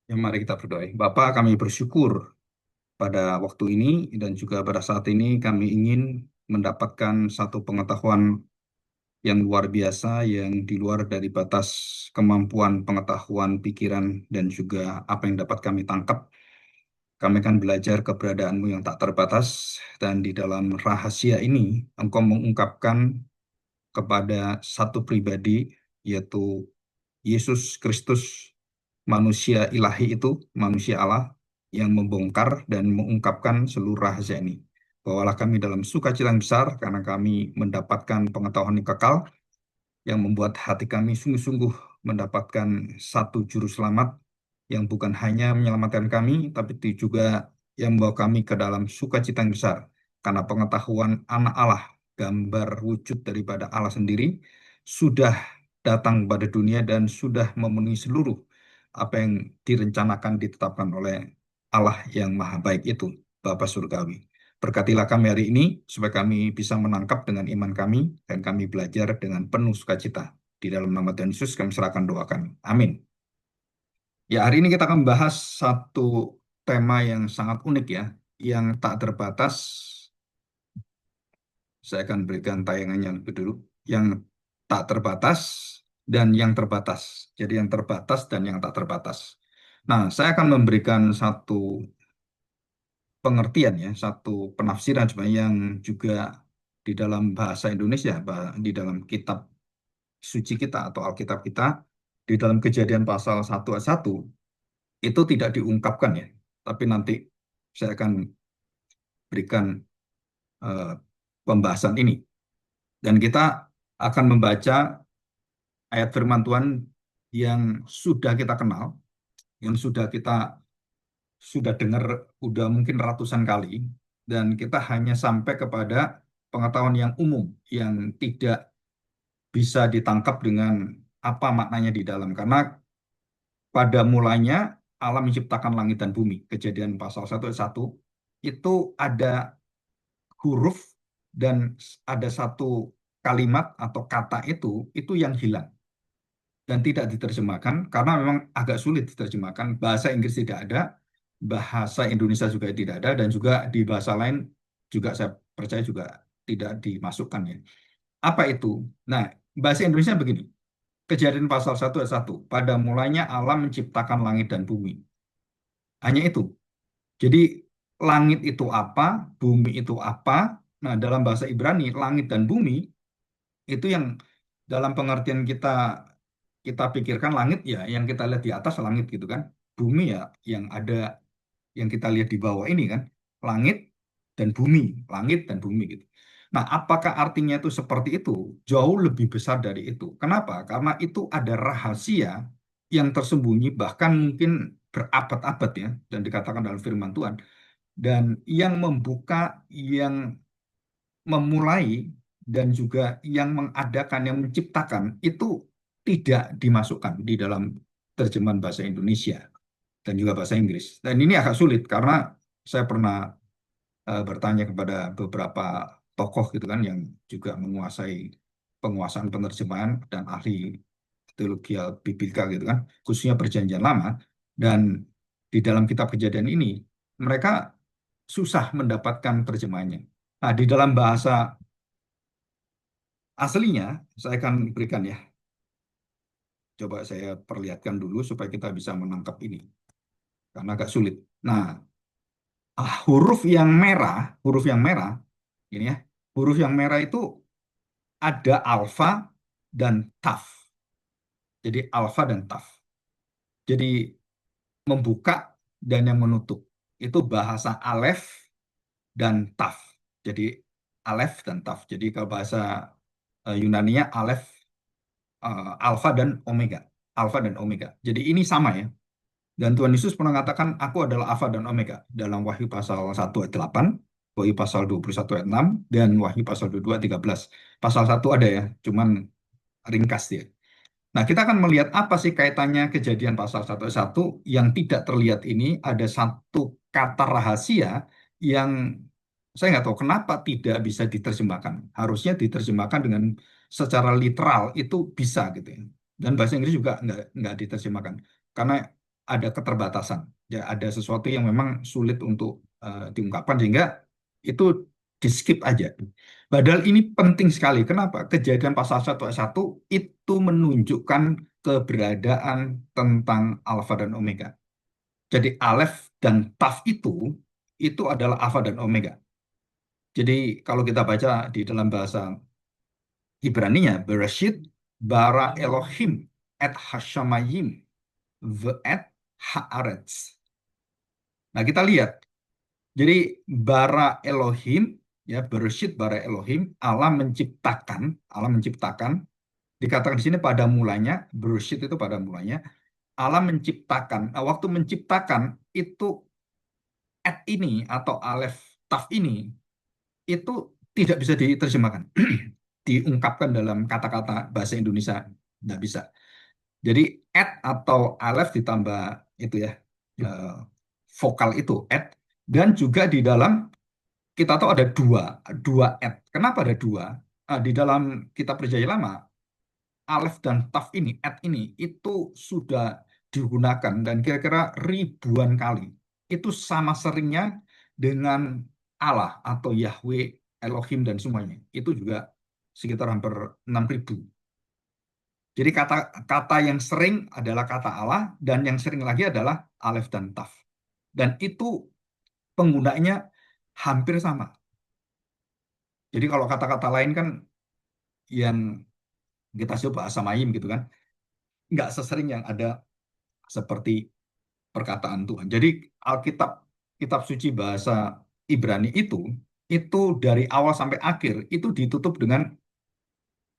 Ya, mari kita berdoa. Bapak, kami bersyukur pada waktu ini dan juga pada saat ini kami ingin mendapatkan satu pengetahuan yang luar biasa yang di luar dari batas kemampuan pengetahuan, pikiran, dan juga apa yang dapat kami tangkap. Kami akan belajar keberadaan-Mu yang tak terbatas dan di dalam rahasia ini Engkau mengungkapkan kepada satu pribadi yaitu Yesus Kristus, manusia ilahi itu, manusia Allah yang membongkar dan mengungkapkan seluruh rahasia ini. Bawalah kami dalam sukacita yang besar karena kami mendapatkan pengetahuan yang kekal yang membuat hati kami sungguh-sungguh mendapatkan satu juru selamat yang bukan hanya menyelamatkan kami, tapi juga yang membawa kami ke dalam sukacita yang besar. Karena pengetahuan anak Allah, gambar wujud daripada Allah sendiri, sudah datang pada dunia dan sudah memenuhi seluruh apa yang direncanakan, ditetapkan oleh Allah yang maha baik itu, Bapa Surgawi. Berkatilah kami hari ini, supaya kami bisa menangkap dengan iman kami, dan kami belajar dengan penuh sukacita. Di dalam nama Tuhan Yesus kami serahkan doa kami. Amin. Ya, hari ini kita akan membahas satu tema yang sangat unik ya, yang tak terbatas. Saya akan berikan tayangannya lebih dulu. Yang tak terbatas dan yang terbatas. Jadi yang terbatas dan yang tak terbatas. Nah, saya akan memberikan satu pengertian ya, satu penafsiran sebenarnya yang juga di dalam bahasa Indonesia, di dalam kitab suci kita atau Alkitab kita, di dalam Kejadian pasal 1 ayat 1 itu tidak diungkapkan ya, tapi nanti saya akan berikan eh, pembahasan ini. Dan kita akan membaca ayat firman Tuhan yang sudah kita kenal, yang sudah dengar udah mungkin ratusan kali, dan kita hanya sampai kepada pengetahuan yang umum yang tidak bisa ditangkap dengan apa maknanya di dalam. Karena pada mulanya Allah menciptakan langit dan bumi. Kejadian pasal 1 ayat 1 itu ada huruf dan ada satu kalimat atau kata itu yang hilang dan tidak diterjemahkan karena memang agak sulit diterjemahkan. Bahasa Inggris tidak ada, bahasa Indonesia juga tidak ada, dan juga di bahasa lain juga saya percaya juga tidak dimasukkan ya. Apa itu? Nah, bahasa Indonesia begini. Kejadian pasal 1 ayat 1. Pada mulanya Allah menciptakan langit dan bumi. Hanya itu. Jadi langit itu apa, bumi itu apa. Nah, dalam bahasa Ibrani, langit dan bumi itu yang dalam pengertian kita kita pikirkan langit ya, yang kita lihat di atas langit gitu kan. Bumi ya yang ada yang kita lihat di bawah ini kan. Langit dan bumi, langit dan bumi gitu. Nah, apakah artinya itu seperti itu? Jauh lebih besar dari itu. Kenapa? Karena itu ada rahasia yang tersembunyi bahkan mungkin berabad-abad ya dan dikatakan dalam firman Tuhan dan yang membuka, yang memulai dan juga yang mengadakan, yang menciptakan itu tidak dimasukkan di dalam terjemahan bahasa Indonesia dan juga bahasa Inggris. Dan ini agak sulit karena saya pernah bertanya kepada beberapa tokoh gitu kan yang juga menguasai penguasaan penerjemahan dan ahli teologi biblika gitu kan, khususnya Perjanjian Lama dan di dalam kitab Kejadian ini mereka susah mendapatkan terjemahannya. Nah, di dalam bahasa aslinya saya akan berikan ya. Coba saya perlihatkan dulu supaya kita bisa menangkap ini karena agak sulit. Nah, huruf yang merah ini ya, huruf yang merah itu ada alfa dan taf. Jadi alfa dan taf. Jadi membuka dan yang menutup. Itu bahasa alef dan taf. Jadi alef dan taf. Jadi kalau bahasa Yunaninya alef, alfa dan omega. Alfa dan omega. Jadi ini sama ya. Dan Tuhan Yesus pernah mengatakan, aku adalah alfa dan omega. Dalam Wahyu pasal 1 ayat 8, Wahyu pasal 21 ayat 6, dan Wahyu pasal 22 ayat 13. Pasal 1 ada ya, cuman ringkas dia. Nah, kita akan melihat apa sih kaitannya kejadian pasal 1 ayat 1 yang tidak terlihat ini. Ada satu kata rahasia yang saya nggak tahu kenapa tidak bisa diterjemahkan. Harusnya diterjemahkan dengan secara literal itu bisa gitu ya. Dan bahasa Inggris juga nggak diterjemahkan. Karena ada keterbatasan. Ya, ada sesuatu yang memang sulit untuk diungkapkan sehingga itu di skip aja. Padahal ini penting sekali. Kenapa? Kejadian pasal 1 ayat 1 itu menunjukkan keberadaan tentang alfa dan omega. Jadi alef dan taf itu adalah alfa dan omega. Jadi kalau kita baca di dalam bahasa Ibraninya, Bereshit bara Elohim et hashamayim ve'et haaretz. Nah, kita lihat. Jadi bara Elohim, ya Bereshit bara Elohim, Allah menciptakan, dikatakan di sini pada mulanya, Bereshit itu pada mulanya, Allah menciptakan. Nah, waktu menciptakan itu et ini atau alef taf ini itu tidak bisa diterjemahkan, diungkapkan dalam kata-kata bahasa Indonesia, nggak bisa. Jadi at atau alef ditambah itu ya, eh, vokal itu at, dan juga di dalam kita tahu ada dua at. Kenapa ada dua? Di dalam kitab Perjanjian Lama, alef dan taf ini, at ini itu sudah digunakan dan kira-kira ribuan kali. Itu sama seringnya dengan Allah atau Yahweh, Elohim dan semuanya. Itu juga sekitar hampir 6.000. Jadi kata-kata yang sering adalah kata Allah dan yang sering lagi adalah alef dan taf. Dan itu penggunanya hampir sama. Jadi kalau kata-kata lain kan yang kita sebut bahasa mayim gitu kan, nggak sesering yang ada seperti perkataan Tuhan. Jadi Alkitab, kitab suci bahasa Ibrani itu dari awal sampai akhir itu ditutup dengan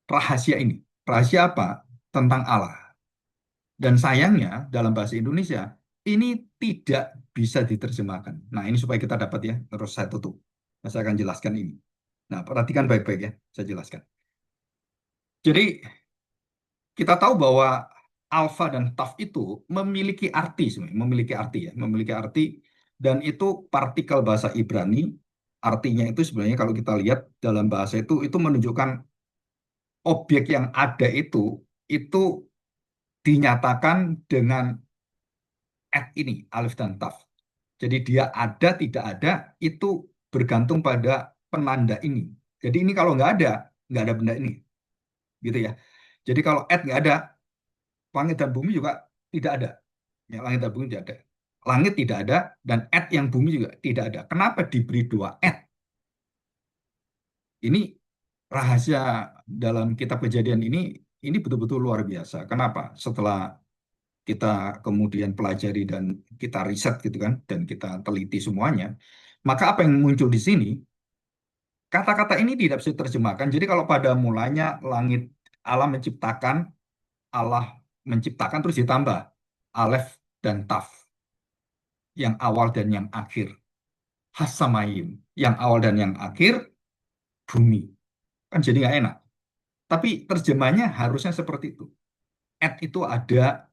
rahasia ini. Rahasia apa? Tentang Allah. Dan sayangnya dalam bahasa Indonesia ini tidak bisa diterjemahkan. Nah, ini supaya kita dapat ya, terus saya tutup. Nah, saya akan jelaskan ini. Nah, perhatikan baik-baik ya, saya jelaskan. Jadi kita tahu bahwa alfa dan taf itu memiliki arti sebenarnya, memiliki arti ya, memiliki arti dan itu partikel bahasa Ibrani. Artinya itu sebenarnya kalau kita lihat dalam bahasa itu menunjukkan objek yang ada itu dinyatakan dengan at ini, alif dan taf. Jadi dia ada tidak ada itu bergantung pada penanda ini. Jadi ini kalau nggak ada benda ini, gitu ya. Jadi kalau at nggak ada, langit dan bumi juga tidak ada. Ya, langit dan bumi tidak ada. Langit tidak ada dan at yang bumi juga tidak ada. Kenapa diberi dua at? Ini rahasia dalam kitab Kejadian ini betul-betul luar biasa. Kenapa? Setelah kita kemudian pelajari dan kita riset gitu kan dan kita teliti semuanya, maka apa yang muncul di sini? Kata-kata ini tidak bisa diterjemahkan. Jadi kalau pada mulanya langit Allah menciptakan, Allah menciptakan terus ditambah alef dan taf, yang awal dan yang akhir. Hasamayim, yang awal dan yang akhir, bumi. Kan jadi nggak enak. Tapi terjemahnya harusnya seperti itu. At itu ada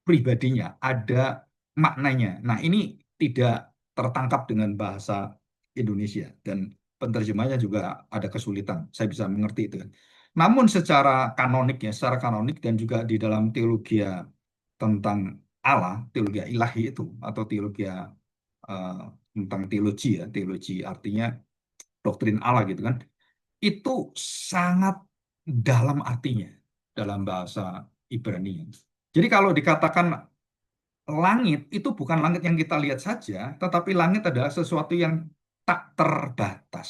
pribadinya, ada maknanya. Nah, ini tidak tertangkap dengan bahasa Indonesia dan penerjemahnya juga ada kesulitan. Saya bisa mengerti itu kan. Namun secara kanonik dan juga di dalam teologi tentang Allah, teologi ilahi itu atau teologi eh, tentang teologi ya, teologi artinya doktrin Allah gitu kan. Itu sangat dalam artinya dalam bahasa Ibrani. Jadi kalau dikatakan langit itu bukan langit yang kita lihat saja, tetapi langit adalah sesuatu yang tak terbatas.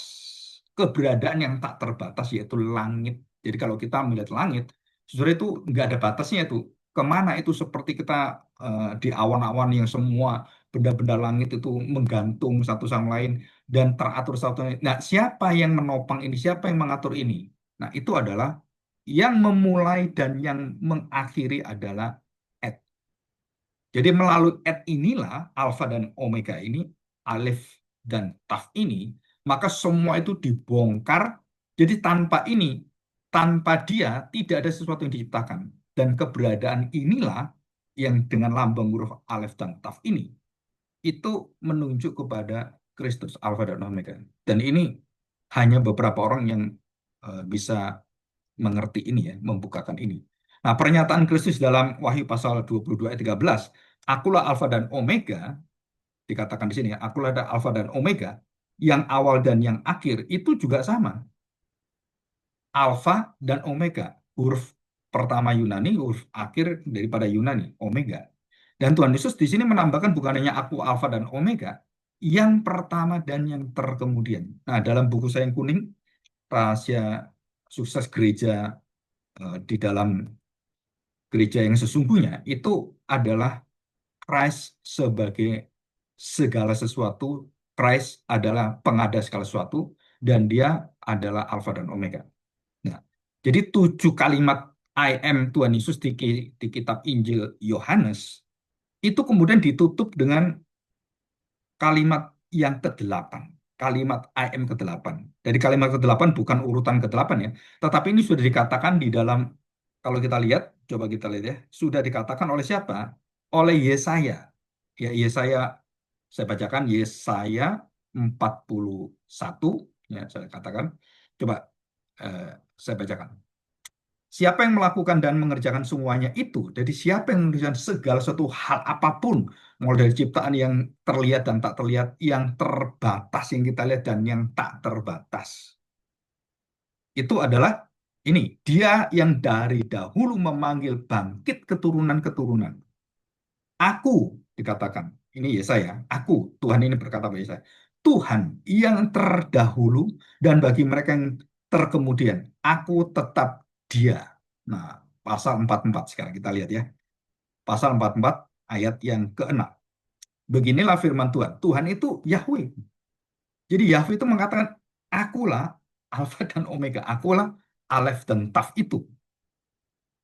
Keberadaan yang tak terbatas yaitu langit. Jadi kalau kita melihat langit, sebenarnya itu nggak ada batasnya itu. Kemana itu seperti kita di awan-awan yang semua benda-benda langit itu menggantung satu sama lain dan teratur satu sama lain. Nah, siapa yang menopang ini? Siapa yang mengatur ini? Nah, itu adalah yang memulai dan yang mengakhiri adalah jadi melalui et inilah alfa dan omega ini, alif dan taf ini, maka semua itu dibongkar. Jadi tanpa dia tidak ada sesuatu yang diciptakan. Dan keberadaan inilah yang dengan lambang huruf alif dan taf ini, itu menunjuk kepada Kristus, alfa dan omega. Dan ini hanya beberapa orang yang bisa mengerti ini ya, membukakan ini. Nah, pernyataan Kristus dalam Wahyu pasal 22 ayat 13 Akulah Alfa dan Omega, dikatakan di sini ya, akulah ada Alfa dan Omega, yang awal dan yang akhir itu juga sama. Alfa dan Omega, huruf pertama Yunani, huruf akhir daripada Yunani, Omega. Dan Tuhan Yesus di sini menambahkan bukan hanya aku Alfa dan Omega, yang pertama dan yang terkemudian. Nah, dalam buku saya yang kuning, rahasia sukses gereja di dalam gereja yang sesungguhnya itu adalah Christ sebagai segala sesuatu. Christ adalah pengada segala sesuatu dan dia adalah Alfa dan Omega. Nah, jadi 7 kalimat I am Tuhan Yesus di kitab Injil Yohanes itu kemudian ditutup dengan kalimat yang ke-8. Kalimat I am ke-8. Dari kalimat ke-8 bukan urutan ke-8 ya, tetapi ini sudah dikatakan di dalam, kalau kita lihat, coba kita lihat ya, sudah dikatakan oleh siapa? Oleh Yesaya. Ya, Yesaya, saya bacakan Yesaya 41, ya, saya katakan. Coba eh, saya bacakan. Siapa yang melakukan dan mengerjakan semuanya itu, jadi siapa yang mengerjakan segala suatu hal apapun, mulai dari ciptaan yang terlihat dan tak terlihat, yang terbatas yang kita lihat dan yang tak terbatas, itu adalah ini, dia yang dari dahulu memanggil bangkit keturunan-keturunan. Aku, dikatakan, ini Yesaya, aku, Tuhan ini berkata bagi saya, Tuhan yang terdahulu dan bagi mereka yang terkemudian, aku tetap dia. Nah, pasal 44 sekarang kita lihat ya. Pasal 44 ayat yang ke-6. Beginilah firman Tuhan. Tuhan itu Yahweh. Jadi Yahweh itu mengatakan, akulah Alfa dan Omega, akulah Alef dan Taf itu.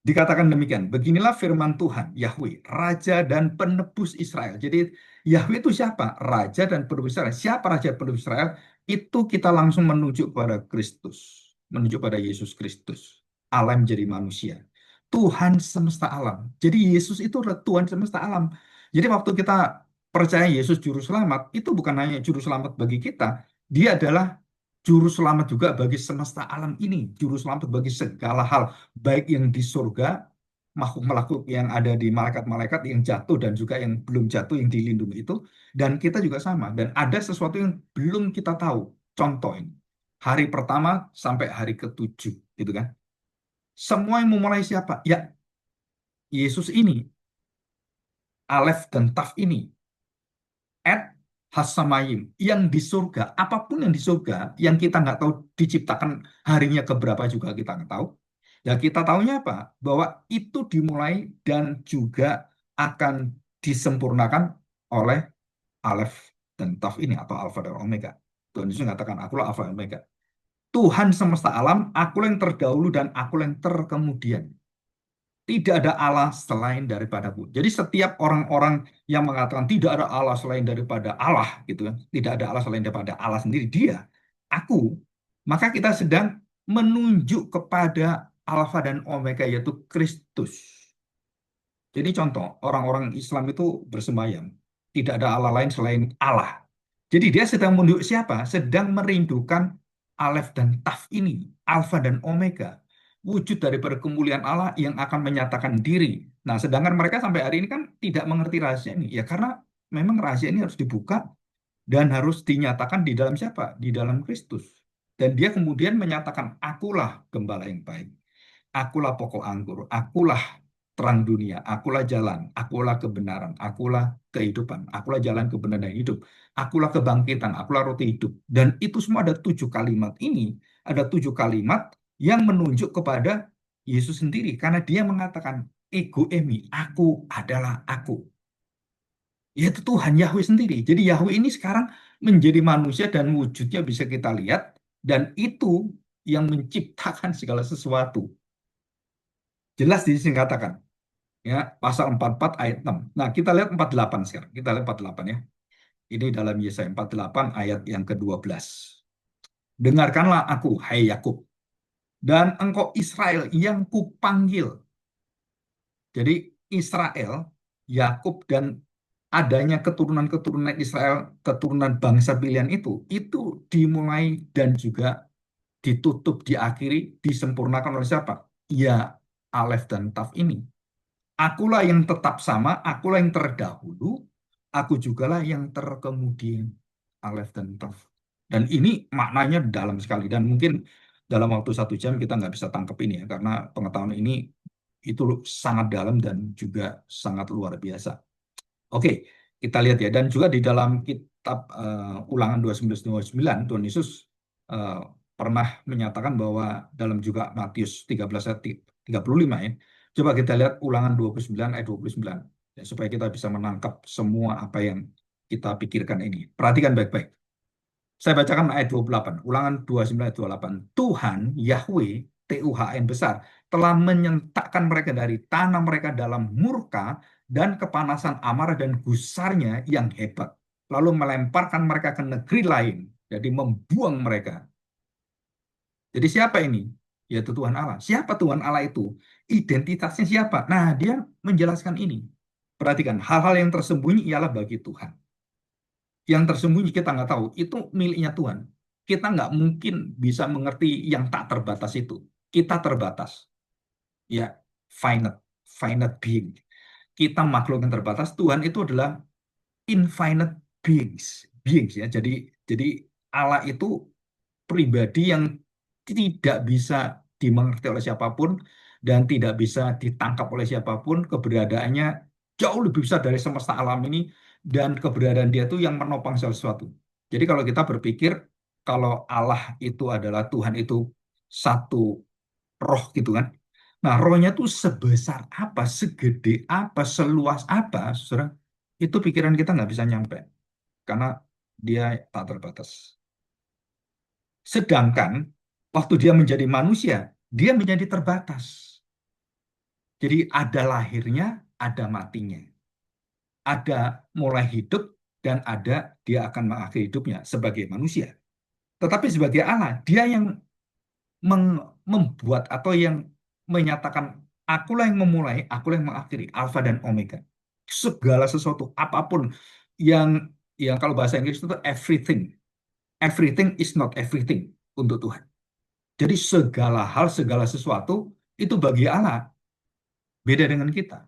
Dikatakan demikian, beginilah firman Tuhan, Yahweh, Raja dan Penebus Israel. Jadi Yahweh itu siapa? Raja dan Penebus Israel. Siapa Raja dan Penebus Israel? Itu kita langsung menuju pada Kristus. Menuju pada Yesus Kristus. Allah menjadi manusia. Tuhan semesta alam. Jadi Yesus itu adalah Tuhan semesta alam. Jadi waktu kita percaya Yesus Juru Selamat, itu bukan hanya Juru Selamat bagi kita. Dia adalah Juru Selamat juga bagi semesta alam ini. Juru Selamat bagi segala hal baik yang di surga, makhluk-makhluk yang ada di malaikat-malaikat yang jatuh dan juga yang belum jatuh yang dilindungi itu, dan kita juga sama. Dan ada sesuatu yang belum kita tahu. Contoh ini, hari pertama sampai hari ke-7, gitu kan? Semua yang memulai siapa? Ya, Yesus ini, Alef dan Taf ini, at Hasamayim, yang di surga, apapun yang di surga, yang kita nggak tahu diciptakan harinya keberapa juga kita nggak tahu. Ya kita tahunya apa? Bahwa itu dimulai dan juga akan disempurnakan oleh Aleph dan Taf ini atau Alfa dan Omega. Tuhan Yesus mengatakan, akulah Alfa dan Omega. Tuhan semesta alam, akulah yang terdahulu dan akulah yang terkemudian. Tidak ada Allah selain daripadaku. Jadi setiap orang-orang yang mengatakan tidak ada Allah selain daripada Allah, gitu kan, tidak ada Allah selain daripada Allah sendiri, dia, aku, maka kita sedang menunjuk kepada Alfa dan Omega yaitu Kristus. Jadi contoh, orang-orang Islam itu bersembahyang, tidak ada Allah lain selain Allah. Jadi dia sedang menunjuk siapa? Sedang merindukan Alef dan Taf ini, Alfa dan Omega, wujud daripada kemuliaan Allah yang akan menyatakan diri. Nah, sedangkan mereka sampai hari ini kan tidak mengerti rahasia ini. Ya karena memang rahasia ini harus dibuka dan harus dinyatakan di dalam siapa? Di dalam Kristus. Dan dia kemudian menyatakan, akulah gembala yang baik. Akulah pokok anggur, akulah terang dunia, akulah jalan, akulah kebenaran, akulah kehidupan, akulah jalan kebenaran dan hidup, akulah kebangkitan, akulah roti hidup. Dan itu semua ada 7 kalimat ini, ada 7 kalimat yang menunjuk kepada Yesus sendiri, karena dia mengatakan, ego emi, aku adalah aku. Yaitu Tuhan Yahweh sendiri. Jadi Yahweh ini sekarang menjadi manusia dan wujudnya bisa kita lihat, dan itu yang menciptakan segala sesuatu. Jelas di sini katakan, ya, pasal 44 ayat 6. Nah, kita lihat 48 sekarang. Kita lihat 48 ya. Ini dalam Yesaya 48 ayat yang ke-12. Dengarkanlah aku, hai Yakub, dan engkau Israel yang kupanggil. Jadi Israel, Yakub dan adanya keturunan-keturunan Israel, keturunan bangsa pilihan itu dimulai dan juga ditutup, diakhiri, disempurnakan oleh siapa? Ya, Alef dan Taf ini. Akulah yang tetap sama, akulah yang terdahulu, aku jugalah yang terkemudian. Aleph dan Taf. Dan ini maknanya dalam sekali. Dan mungkin dalam waktu 1 jam kita nggak bisa tangkap ini ya, karena pengetahuan ini itu sangat dalam dan juga sangat luar biasa. Oke, kita lihat ya. Dan juga di dalam kitab Ulangan 29 Tuhan Yesus eh, pernah menyatakan bahwa dalam juga Matius 13 ayat 35 ya. Coba kita lihat Ulangan 29 ayat 29 ya, supaya kita bisa menangkap semua apa yang kita pikirkan ini. Perhatikan baik-baik. Saya bacakan ayat 28, Ulangan 29 ayat 28. Tuhan, Yahweh, Tuhan besar, telah menyentakkan mereka dari tanah mereka dalam murka dan kepanasan amarah dan gusarnya yang hebat. Lalu melemparkan mereka ke negeri lain, jadi membuang mereka. Jadi siapa ini? Yaitu Tuhan Allah. Siapa Tuhan Allah itu? Identitasnya siapa? Nah, dia menjelaskan ini. Perhatikan, hal-hal yang tersembunyi ialah bagi Tuhan. Yang tersembunyi kita nggak tahu, itu miliknya Tuhan. Kita nggak mungkin bisa mengerti yang tak terbatas itu. Kita terbatas, ya, finite, finite being. Kita makhluk yang terbatas. Tuhan itu adalah infinite beings ya. Jadi Allah itu pribadi yang tidak bisa dimengerti oleh siapapun dan tidak bisa ditangkap oleh siapapun. Keberadaannya jauh lebih besar dari semesta alam ini dan keberadaan dia itu yang menopang segala sesuatu. Jadi kalau kita berpikir kalau Allah itu adalah Tuhan itu satu roh gitu kan. Nah, rohnya itu sebesar apa, segede apa, seluas apa, saudara, itu pikiran kita nggak bisa nyampe karena dia tak terbatas. Sedangkan waktu dia menjadi manusia, dia menjadi terbatas. Jadi ada lahirnya, ada matinya. Ada mulai hidup dan ada dia akan mengakhiri hidupnya sebagai manusia. Tetapi sebagai Allah, dia yang membuat atau yang menyatakan akulah yang memulai, akulah yang mengakhiri, Alfa dan Omega. Segala sesuatu, apapun yang kalau bahasa Inggris itu everything. Everything is not everything untuk Tuhan. Jadi segala hal, segala sesuatu itu bagi Allah beda dengan kita.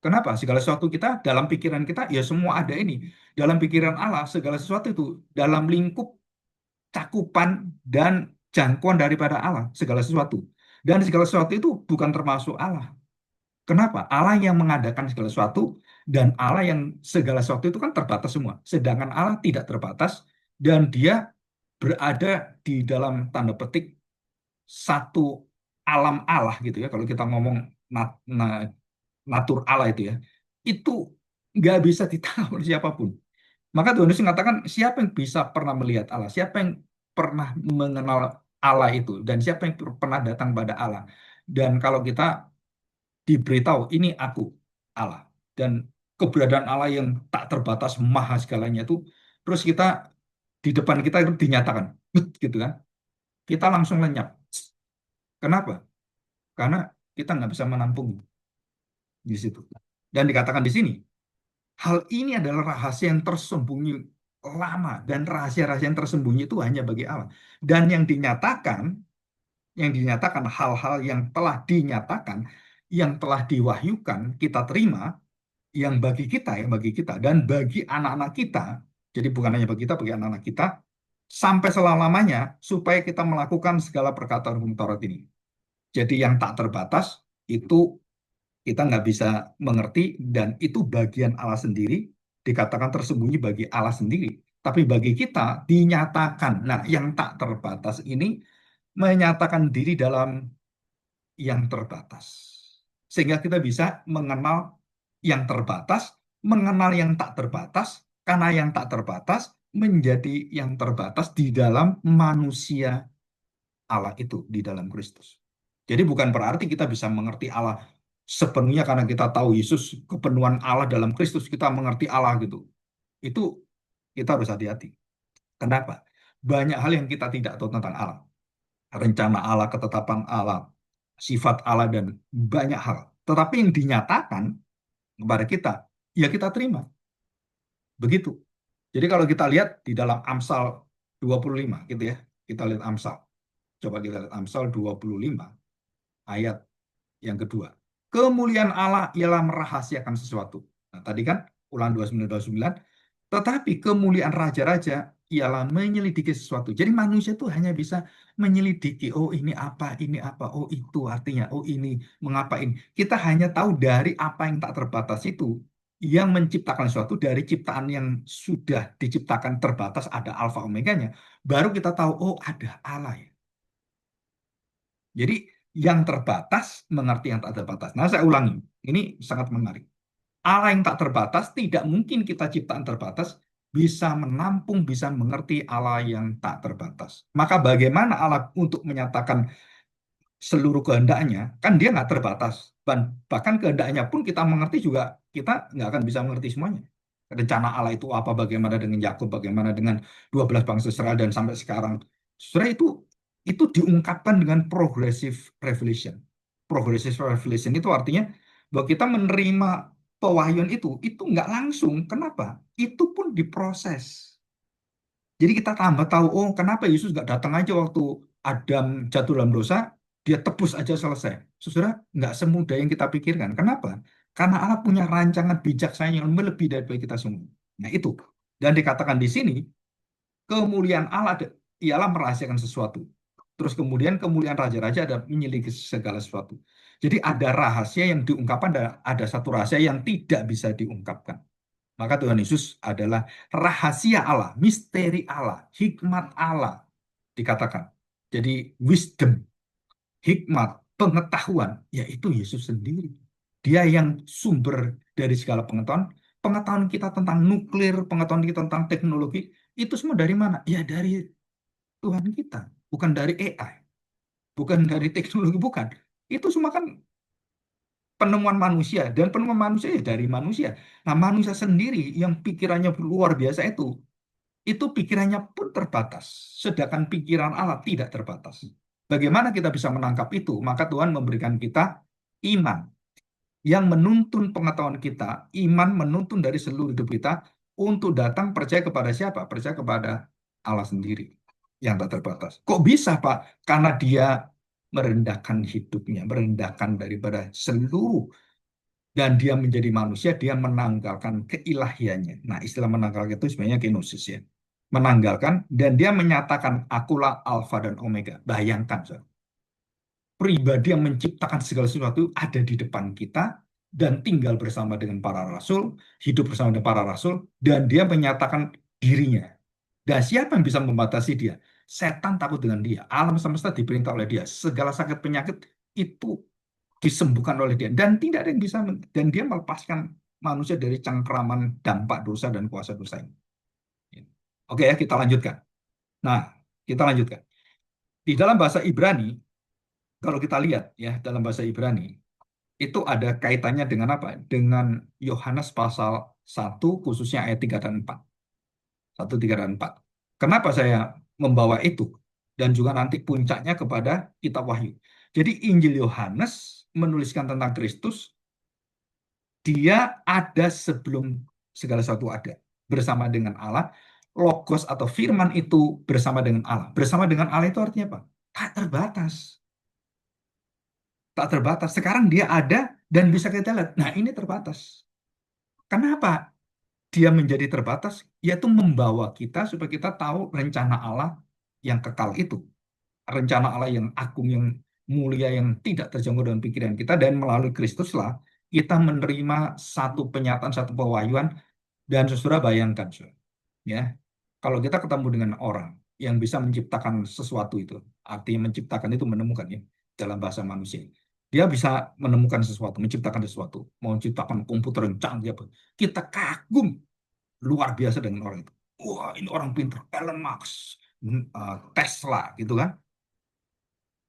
Kenapa? Segala sesuatu kita dalam pikiran kita ya semua ada ini. Dalam pikiran Allah segala sesuatu itu dalam lingkup cakupan dan jangkauan daripada Allah segala sesuatu. Dan segala sesuatu itu bukan termasuk Allah. Kenapa? Allah yang mengadakan segala sesuatu dan Allah yang segala sesuatu itu kan terbatas semua. Sedangkan Allah tidak terbatas dan dia berada di dalam tanda petik satu alam Allah gitu ya. Kalau kita ngomong nat, natur Allah itu ya, itu nggak bisa ditangkap oleh siapapun. Maka Tuhan Yesus mengatakan, siapa yang bisa pernah melihat Allah? Siapa yang pernah mengenal Allah itu? Dan siapa yang pernah datang pada Allah? Dan kalau kita diberitahu, ini aku, Allah. Dan keberadaan Allah yang tak terbatas, maha segalanya itu, terus kita, di depan kita itu dinyatakan, gitu kan. Kita langsung lenyap. Kenapa? Karena kita nggak bisa menampung di situ. Dan dikatakan di sini, hal ini adalah rahasia yang tersembunyi lama dan rahasia-rahasia yang tersembunyi itu hanya bagi Allah. Dan yang dinyatakan hal-hal yang telah dinyatakan, yang telah diwahyukan kita terima, yang bagi kita dan bagi anak-anak kita. Jadi bukan hanya bagi kita, bagi anak-anak kita sampai selama-lamanya supaya kita melakukan segala perkataan hukum Taurat ini. Jadi yang tak terbatas itu kita nggak bisa mengerti dan itu bagian Allah sendiri dikatakan tersembunyi bagi Allah sendiri. Tapi bagi kita dinyatakan. Nah, yang tak terbatas ini menyatakan diri dalam yang terbatas. Sehingga kita bisa mengenal yang terbatas, mengenal yang tak terbatas, karena yang tak terbatas menjadi yang terbatas di dalam manusia Allah itu, di dalam Kristus. Jadi bukan berarti kita bisa mengerti Allah sepenuhnya karena kita tahu Yesus kepenuhan Allah dalam Kristus, kita mengerti Allah gitu. Itu kita harus hati-hati. Kenapa? Banyak hal yang kita tidak tahu tentang Allah. Rencana Allah, ketetapan Allah, sifat Allah, dan banyak hal. Tetapi yang dinyatakan kepada kita, ya kita terima. Begitu. Jadi kalau kita lihat di dalam Amsal 25, gitu ya. Kita lihat Amsal. Coba kita lihat Amsal 25, ayat yang kedua. Kemuliaan Allah ialah merahasiakan sesuatu. Nah, tadi kan Ulangan 29:29. Tetapi kemuliaan raja-raja ialah menyelidiki sesuatu. Jadi manusia itu hanya bisa menyelidiki, oh ini apa, oh itu artinya, oh ini mengapa ini. Kita hanya tahu dari apa yang tak terbatas itu, yang menciptakan sesuatu dari ciptaan yang sudah diciptakan terbatas, ada alfa omeganya. Baru kita tahu, oh ada Allah ya. Jadi yang terbatas mengerti yang tak terbatas. Nah, saya ulangi, ini sangat menarik. Allah yang tak terbatas, tidak mungkin kita ciptaan terbatas bisa menampung, bisa mengerti Allah yang tak terbatas. Maka bagaimana Allah untuk menyatakan seluruh kehendaknya? Kan dia nggak terbatas. Bahkan kehendaknya pun kita mengerti juga, kita nggak akan bisa mengerti semuanya. Rencana Allah itu apa, bagaimana dengan Yakub, bagaimana dengan 12 bangsa Israel, dan sampai sekarang. Sebenarnya itu diungkapkan dengan progressive revelation. Progressive revelation itu artinya bahwa kita menerima pewahyuan itu nggak langsung. Kenapa? Itu pun diproses. Jadi kita tambah tahu, oh kenapa Yesus nggak datang aja waktu Adam jatuh dalam dosa, dia tebus aja selesai. Saudara, nggak semudah yang kita pikirkan. Kenapa? Karena Allah punya rancangan bijaksana yang melebihi dari kita semua. Nah itu. Dan dikatakan di sini, kemuliaan Allah ialah merahasiakan sesuatu. Terus kemudian kemuliaan raja-raja ada menyelidiki segala sesuatu. Jadi ada rahasia yang diungkapkan, ada satu rahasia yang tidak bisa diungkapkan. Maka Tuhan Yesus adalah rahasia Allah, misteri Allah, hikmat Allah dikatakan. Jadi wisdom, hikmat, pengetahuan, yaitu Yesus sendiri. Dia yang sumber dari segala pengetahuan. Pengetahuan kita tentang nuklir, pengetahuan kita tentang teknologi, itu semua dari mana? Ya dari Tuhan kita, bukan dari AI, bukan dari teknologi, bukan. Itu semua kan penemuan manusia, dan penemuan manusia ya dari manusia. Nah, manusia sendiri yang pikirannya luar biasa itu pikirannya pun terbatas, sedangkan pikiran Allah tidak terbatas. Bagaimana kita bisa menangkap itu? Maka Tuhan memberikan kita iman yang menuntun pengetahuan kita, iman menuntun dari seluruh hidup kita untuk datang percaya kepada siapa? Percaya kepada Allah sendiri yang tak terbatas. Kok bisa, Pak? Karena dia merendahkan hidupnya, merendahkan daripada seluruh, dan dia menjadi manusia, dia menanggalkan keilahiannya. Nah, istilah menanggalkan itu sebenarnya kenosis ya. Menanggalkan, dan dia menyatakan akulah alfa dan omega. Bayangkan, saudara, pribadi yang menciptakan segala sesuatu ada di depan kita dan tinggal bersama dengan para rasul, hidup bersama dengan para rasul, dan dia menyatakan dirinya. Dan siapa yang bisa membatasi dia? Setan takut dengan dia. Alam semesta diperintah oleh dia. Segala sakit penyakit itu disembuhkan oleh dia. Dan tidak ada yang bisa, dan dia melepaskan manusia dari cengkraman dampak dosa dan kuasa dosa ini. Oke ya, kita lanjutkan. Nah, kita lanjutkan. Di dalam bahasa Ibrani, kalau kita lihat ya, dalam bahasa Ibrani, itu ada kaitannya dengan apa? Dengan Yohanes pasal 1, khususnya ayat 3 dan 4. 1, 3, dan 4. Kenapa saya membawa itu? Dan juga nanti puncaknya kepada kitab Wahyu. Jadi Injil Yohanes menuliskan tentang Kristus, dia ada sebelum segala sesuatu ada. Bersama dengan Allah, Logos atau firman itu bersama dengan Allah. Bersama dengan Allah itu artinya apa? Tak terbatas. Tak terbatas. Sekarang dia ada dan bisa kita lihat. Nah, ini terbatas. Kenapa dia menjadi terbatas? Yaitu membawa kita supaya kita tahu rencana Allah yang kekal itu. Rencana Allah yang agung, yang mulia, yang tidak terjangkau dengan pikiran kita. Dan melalui Kristuslah kita menerima satu penyataan, satu pewahyuan. Dan saudara bayangkan, saudara, ya, kalau kita ketemu dengan orang yang bisa menciptakan sesuatu itu, artinya menciptakan itu menemukan ya, dalam bahasa manusia. Dia bisa menemukan sesuatu, menciptakan sesuatu, mau menciptakan komputer yang canggih apa. Kita kagum luar biasa dengan orang itu. Wah, ini orang pintar, Elon Musk, Tesla gitu kan.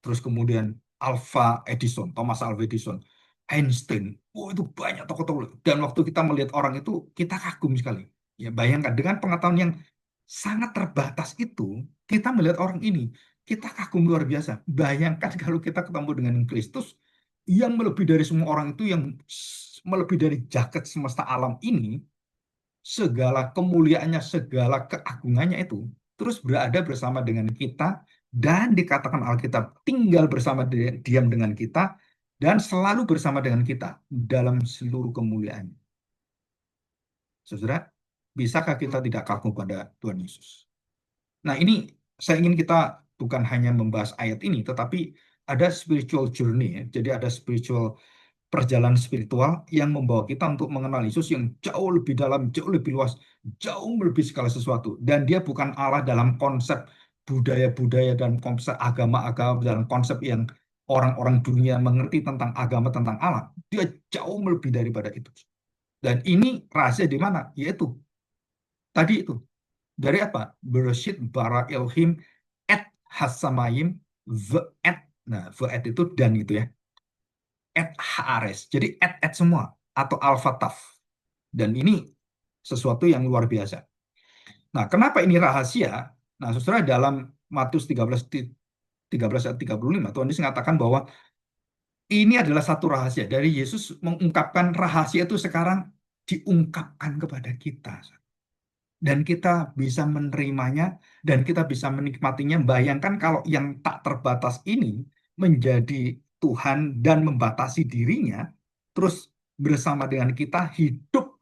Terus kemudian Alpha Edison, Thomas Alva Edison, Einstein. Wah, itu banyak tokoh-tokoh. Dan waktu kita melihat orang itu, kita kagum sekali. Ya, bayangkan dengan pengetahuan yang sangat terbatas itu, kita melihat orang ini, kita kagum luar biasa. Bayangkan kalau kita ketemu dengan Kristus yang melebihi dari semua orang itu, yang melebihi dari jagat semesta alam ini, segala kemuliaannya, segala keagungannya itu, terus berada bersama dengan kita, dan dikatakan Alkitab tinggal bersama diam dengan kita, dan selalu bersama dengan kita dalam seluruh kemuliaan. Saudara, bisakah kita tidak kagum pada Tuhan Yesus? Nah, ini saya ingin kita bukan hanya membahas ayat ini, tetapi ada spiritual journey ya. Jadi ada spiritual perjalanan spiritual yang membawa kita untuk mengenal Yesus yang jauh lebih dalam, jauh lebih luas, jauh lebih segala sesuatu. Dan dia bukan Allah dalam konsep budaya-budaya dan konsep agama-agama dalam konsep yang orang-orang dunia mengerti tentang agama, tentang Allah. Dia jauh lebih daripada itu. Dan ini rahasia di mana? Yaitu tadi itu. Dari apa? Bereshit bara Elohim et hasamayim ve'et. Nah, ve'et itu dan itu ya. Et haares. Jadi et semua atau alfa taf. Dan ini sesuatu yang luar biasa. Nah, kenapa ini rahasia? Nah, saudara, dalam Matius 13 ayat 35 Tuhan Yesus mengatakan bahwa ini adalah satu rahasia. Dari Yesus mengungkapkan rahasia itu sekarang diungkapkan kepada kita. Dan kita bisa menerimanya dan kita bisa menikmatinya. Bayangkan kalau yang tak terbatas ini menjadi Tuhan dan membatasi dirinya, terus bersama dengan kita hidup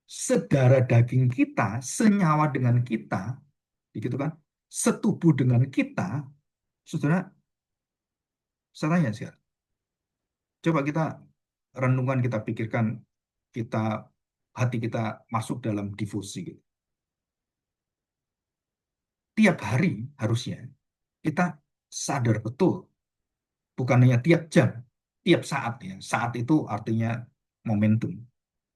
sedarah daging kita, senyawa dengan kita, begitu kan? Setubuh dengan kita, saudara, saya tanya sih, coba kita renungan, kita pikirkan, kita hati kita masuk dalam devosi gitu. Tiap hari harusnya kita sadar betul, bukan hanya tiap jam, tiap saat ya. Saat itu artinya momentum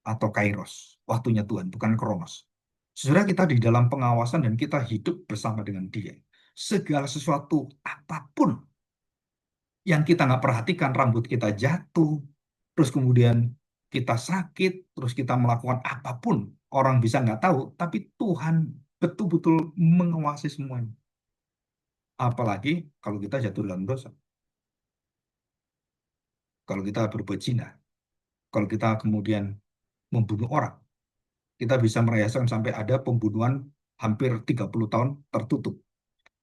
atau kairos, waktunya Tuhan, bukan kronos. Saudara, kita di dalam pengawasan dan kita hidup bersama dengan Dia. Segala sesuatu, apapun yang kita nggak perhatikan, rambut kita jatuh, terus kemudian kita sakit, terus kita melakukan apapun, orang bisa nggak tahu, tapi Tuhan betul-betul menguasai semuanya. Apalagi kalau kita jatuh dalam dosa, kalau kita berbuat zina, kalau kita kemudian membunuh orang, kita bisa merayakan sampai ada pembunuhan hampir 30 tahun tertutup.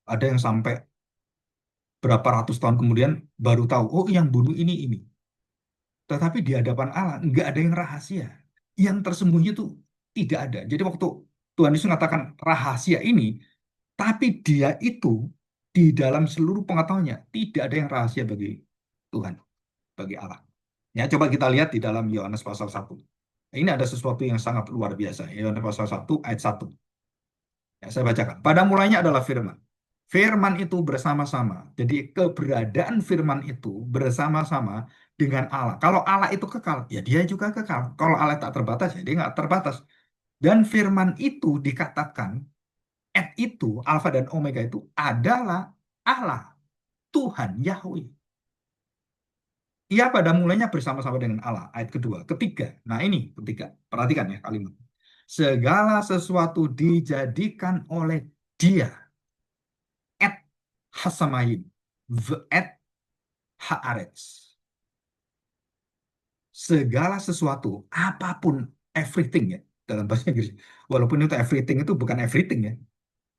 Ada yang sampai berapa ratus tahun kemudian baru tahu, oh yang bunuh ini. Tetapi di hadapan Allah nggak ada yang rahasia. Yang tersembunyi itu tidak ada. Jadi waktu Tuhan Yesus mengatakan rahasia ini, tapi dia itu di dalam seluruh pengetahuannya tidak ada yang rahasia bagi Tuhan, bagi Allah. Ya, coba kita lihat di dalam Yohanes pasal 1. Ini ada sesuatu yang sangat luar biasa. Yohanes pasal 1 ayat 1. Ya, saya bacakan. Pada mulanya adalah firman. Firman itu bersama-sama. Jadi keberadaan firman itu bersama-sama dengan Allah. Kalau Allah itu kekal, ya dia juga kekal. Kalau Allah tak terbatas, ya dia nggak terbatas. Dan firman itu dikatakan, itu, Alfa dan Omega itu adalah Allah, Tuhan, Yahweh. Ia pada mulanya bersama-sama dengan Allah. Ayat kedua. Ketiga. Nah ini ketiga. Perhatikan ya kalimat. Segala sesuatu dijadikan oleh dia. Et hasamayim. Et haaretz. Segala sesuatu. Apapun. Everything ya. Dalam bahasa Inggris. Walaupun itu everything itu bukan everything ya.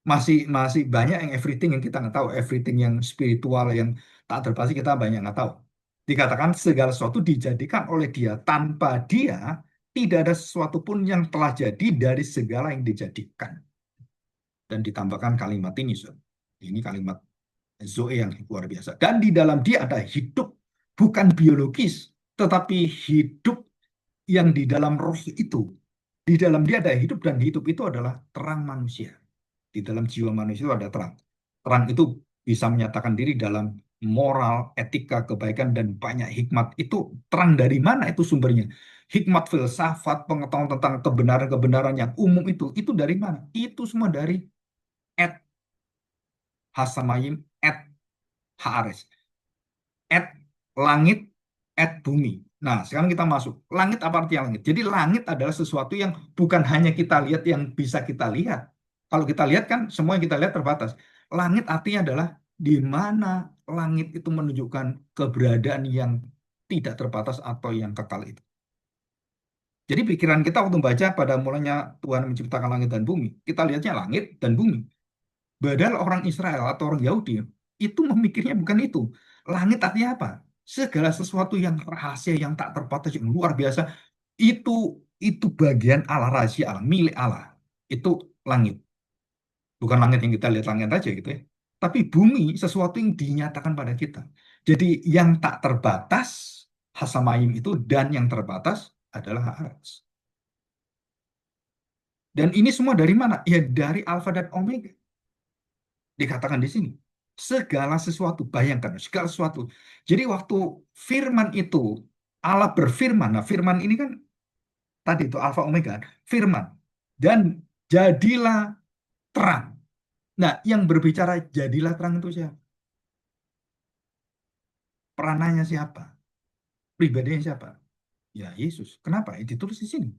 Masih masih banyak yang everything yang kita nggak tahu. Everything yang spiritual, yang tak terpasti kita banyak nggak tahu. Dikatakan segala sesuatu dijadikan oleh dia. Tanpa dia, tidak ada sesuatu pun yang telah jadi dari segala yang dijadikan. Dan ditambahkan kalimat ini, Saudara. Ini kalimat Zoe yang luar biasa. Dan di dalam dia ada hidup, bukan biologis, tetapi hidup yang di dalam roh itu. Di dalam dia ada hidup, dan hidup itu adalah terang manusia. Di dalam jiwa manusia itu ada terang. Terang itu bisa menyatakan diri dalam moral, etika, kebaikan, dan banyak hikmat. Itu terang dari mana itu sumbernya? Hikmat filsafat, pengetahuan tentang kebenaran-kebenaran yang umum itu dari mana? Itu semua dari et hasamayim, et haares, et langit, et bumi. Nah, sekarang kita masuk. Langit apa artinya langit? Jadi langit adalah sesuatu yang bukan hanya kita lihat yang bisa kita lihat. Kalau kita lihat kan semua yang kita lihat terbatas. Langit artinya adalah di mana langit itu menunjukkan keberadaan yang tidak terbatas atau yang kekal itu. Jadi pikiran kita waktu baca pada mulanya Tuhan menciptakan langit dan bumi, kita lihatnya langit dan bumi. Padahal orang Israel atau orang Yahudi itu memikirnya bukan itu. Langit artinya apa? Segala sesuatu yang rahasia, yang tak terbatas, yang luar biasa, itu itu bagian Allah, rahasia Allah, milik Allah. Itu langit. Bukan langit yang kita lihat langit aja gitu ya. Tapi bumi, sesuatu yang dinyatakan pada kita. Jadi yang tak terbatas, Hasamayim itu, dan yang terbatas adalah Haaretz. Dan ini semua dari mana? Ya dari Alfa dan Omega. Dikatakan di sini. Segala sesuatu, bayangkan, segala sesuatu. Jadi waktu firman itu, Allah berfirman. Nah, firman ini kan tadi itu Alfa Omega, firman. Dan jadilah terang. Nah, yang berbicara jadilah terang itu siapa? Perananya siapa? Pribadinya siapa? Ya Yesus. Kenapa? Ditulis di sini.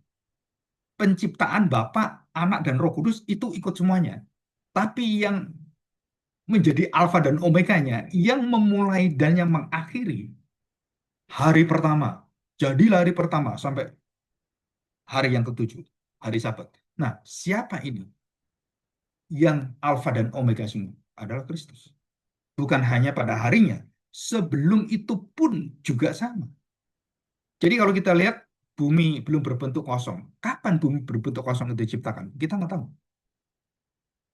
Penciptaan Bapa, Anak, dan Roh Kudus itu ikut semuanya. Tapi yang menjadi Alfa dan Omeganya, yang memulai dan yang mengakhiri hari pertama. Jadilah hari pertama sampai hari yang ketujuh, hari Sabat. Nah, siapa ini yang Alfa dan Omega semua? Adalah Kristus. Bukan hanya pada harinya, sebelum itu pun juga sama. Jadi kalau kita lihat bumi belum berbentuk kosong, kapan bumi berbentuk kosong itu diciptakan? Kita nggak tahu.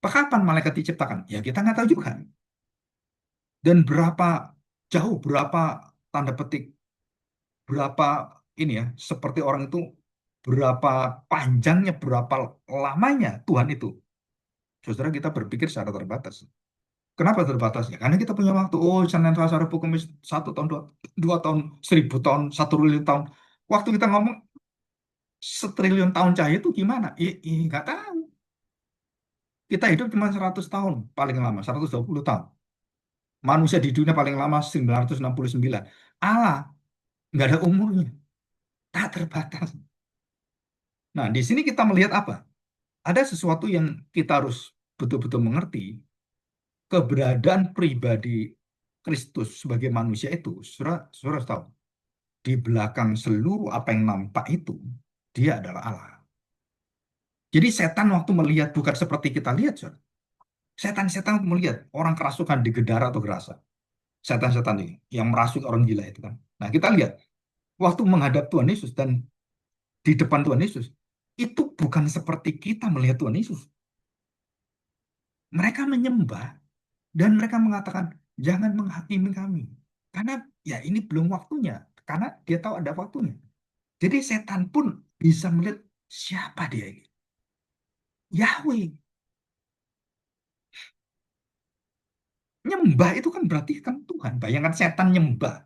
Kapan malaikat diciptakan? Ya kita nggak tahu juga. Dan berapa jauh, berapa tanda petik, berapa ini ya, seperti orang itu, berapa panjangnya, berapa lamanya Tuhan itu. Saudara kita berpikir secara terbatas. Kenapa terbatas? Ya karena kita punya waktu. Oh, Senin, Selasa, Rabu, Kamis, 1 tahun, 2 tahun, 1000 tahun, 1 triliun tahun. Waktu kita ngomong 1 triliun tahun cahaya itu gimana? Nggak tahu. Kita hidup cuma 100 tahun paling lama, 120 tahun. Manusia di dunia paling lama 969. Allah nggak ada umurnya, tak terbatas. Nah, di sini kita melihat apa? Ada sesuatu yang kita harus betul-betul mengerti. Keberadaan pribadi Kristus sebagai manusia itu, saudara, saudara tahu, di belakang seluruh apa yang nampak itu, dia adalah Allah. Jadi setan waktu melihat bukan seperti kita lihat, saudara. Setan-setan melihat orang kerasukan di Gedara atau Gerasa. Setan-setan ini yang merasuk orang gila itu kan. Nah, kita lihat waktu menghadap Tuhan Yesus dan di depan Tuhan Yesus, itu bukan seperti kita melihat Tuhan Yesus. Mereka menyembah dan mereka mengatakan, jangan menghakimi kami. Karena ya ini belum waktunya. Karena dia tahu ada waktunya. Jadi setan pun bisa melihat siapa dia ini. Yahweh. Nyembah itu kan berarti kan Tuhan. Bayangkan setan nyembah.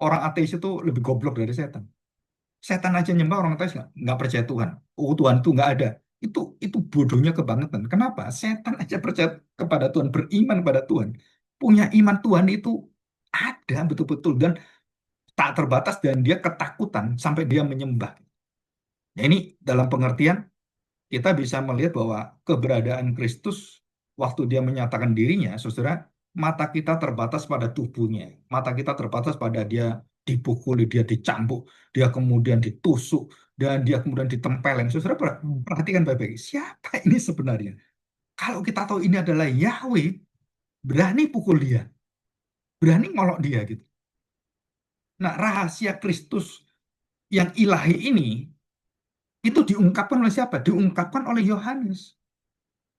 Orang ateis itu lebih goblok dari setan. Setan aja nyembah, orang ateis nggak percaya Tuhan. Oh, Tuhan itu nggak ada. Itu bodohnya kebangetan. Kenapa? Setan aja percaya kepada Tuhan, beriman pada Tuhan. Punya iman Tuhan itu ada betul-betul dan tak terbatas dan dia ketakutan sampai dia menyembah. Nah, ini dalam pengertian kita bisa melihat bahwa keberadaan Kristus waktu dia menyatakan dirinya, saudara, mata kita terbatas pada tubuhnya, mata kita terbatas pada dia dipukuli, dia dicambuk, dia kemudian ditusuk, dan dia kemudian ditempeleng. Saudara perhatikan baik-baik, siapa ini sebenarnya? Kalau kita tahu ini adalah Yahweh, berani pukul dia, berani ngolok dia gitu. Nah, rahasia Kristus yang ilahi ini itu diungkapkan oleh siapa? Diungkapkan oleh Yohanes.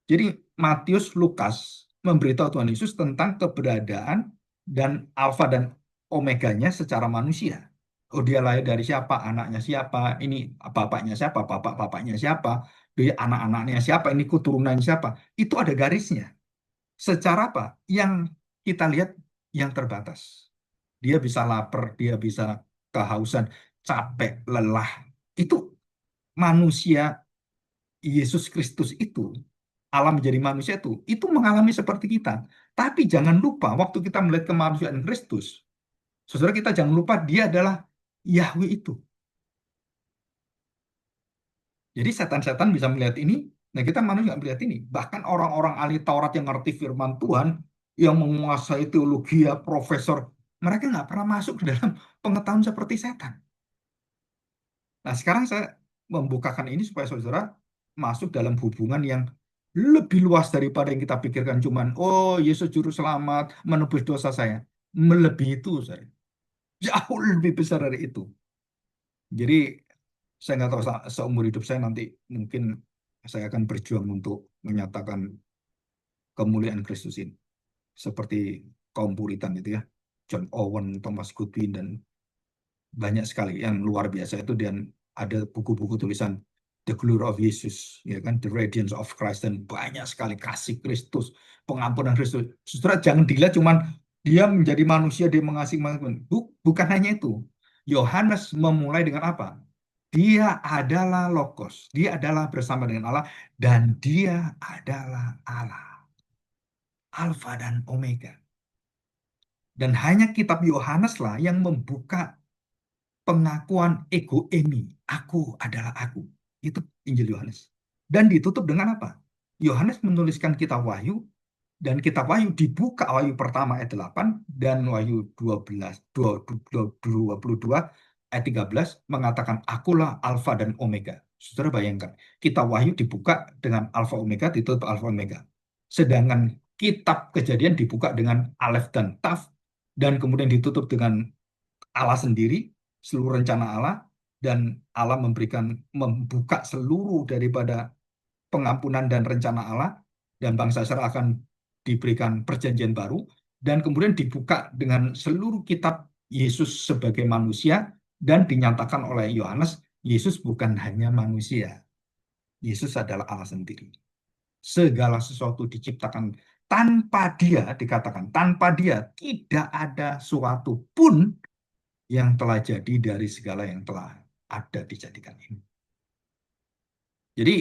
Jadi Matius, Lukas memberitahu Tuhan Yesus tentang keberadaan dan alfa dan omeganya secara manusia. Oh, dia lahir dari siapa, anaknya siapa, ini bapaknya siapa, bapak-bapaknya siapa, dia anak-anaknya siapa, ini keturunan siapa. Itu ada garisnya. Secara apa? Yang kita lihat yang terbatas. Dia bisa lapar, dia bisa kehausan, capek, lelah. Itu manusia Yesus Kristus itu, alam menjadi manusia itu mengalami seperti kita. Tapi jangan lupa, waktu kita melihat kemanusiaan Kristus, saudara kita jangan lupa dia adalah Yahweh itu. Jadi setan-setan bisa melihat ini, nah kita manusia nggak melihat ini. Bahkan orang-orang ahli Taurat yang ngerti firman Tuhan, yang menguasai teologi, ya, profesor, mereka nggak pernah masuk ke dalam pengetahuan seperti setan. Nah, sekarang saya membukakan ini supaya saudara masuk dalam hubungan yang lebih luas daripada yang kita pikirkan cuman, oh Yesus juru selamat, menebus dosa saya. melebihi itu, saya jauh lebih besar dari itu. Jadi saya nggak tahu seumur hidup saya nanti mungkin saya akan berjuang untuk menyatakan kemuliaan Kristus ini seperti kaum Puritan itu ya, John Owen, Thomas Goodwin, dan banyak sekali yang luar biasa itu. Dan ada buku-buku tulisan The Glory of Jesus, ya kan, The Radiance of Christ, dan banyak sekali kasih Kristus, pengampunan Kristus. Saudara, jangan dilihat cuman dia menjadi manusia, dia mengasihi manusia. Bukan hanya itu. Yohanes memulai dengan apa? Dia adalah Logos, dia adalah bersama dengan Allah, dan dia adalah Allah, Alfa dan Omega. Dan hanya kitab Yohanes lah yang membuka pengakuan ego emi, aku adalah aku. Itu Injil Yohanes. Dan ditutup dengan apa? Yohanes menuliskan kitab Wahyu, dan kitab Wahyu dibuka Wahyu pertama ayat 8 dan Wahyu 12, 22 ayat 13 mengatakan akulah Alfa dan Omega. Saudara bayangkan, kitab Wahyu dibuka dengan Alfa Omega, ditutup Alfa Omega. Sedangkan kitab Kejadian dibuka dengan Alef dan Taf, dan kemudian ditutup dengan Allah sendiri, seluruh rencana Allah, dan Allah membuka seluruh daripada pengampunan dan rencana Allah, dan bangsa Israel akan diberikan perjanjian baru, dan kemudian dibuka dengan seluruh kitab Yesus sebagai manusia, dan dinyatakan oleh Yohanes, Yesus bukan hanya manusia, Yesus adalah Allah sendiri. Segala sesuatu diciptakan tanpa dia, dikatakan tanpa dia tidak ada suatu pun yang telah jadi dari segala yang telah ada dijadikan ini. Jadi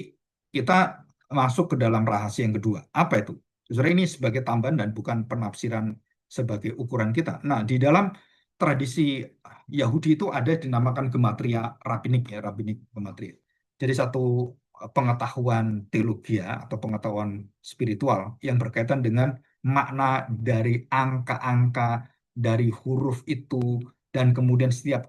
kita masuk ke dalam rahasia yang kedua. Apa itu? Sebenarnya ini sebagai tambahan dan bukan penafsiran sebagai ukuran kita. Nah, di dalam tradisi Yahudi itu ada dinamakan gematria rabbinik, ya, rabbinik gematria. Jadi satu pengetahuan teologi atau pengetahuan spiritual yang berkaitan dengan makna dari angka-angka, dari huruf itu, dan kemudian setiap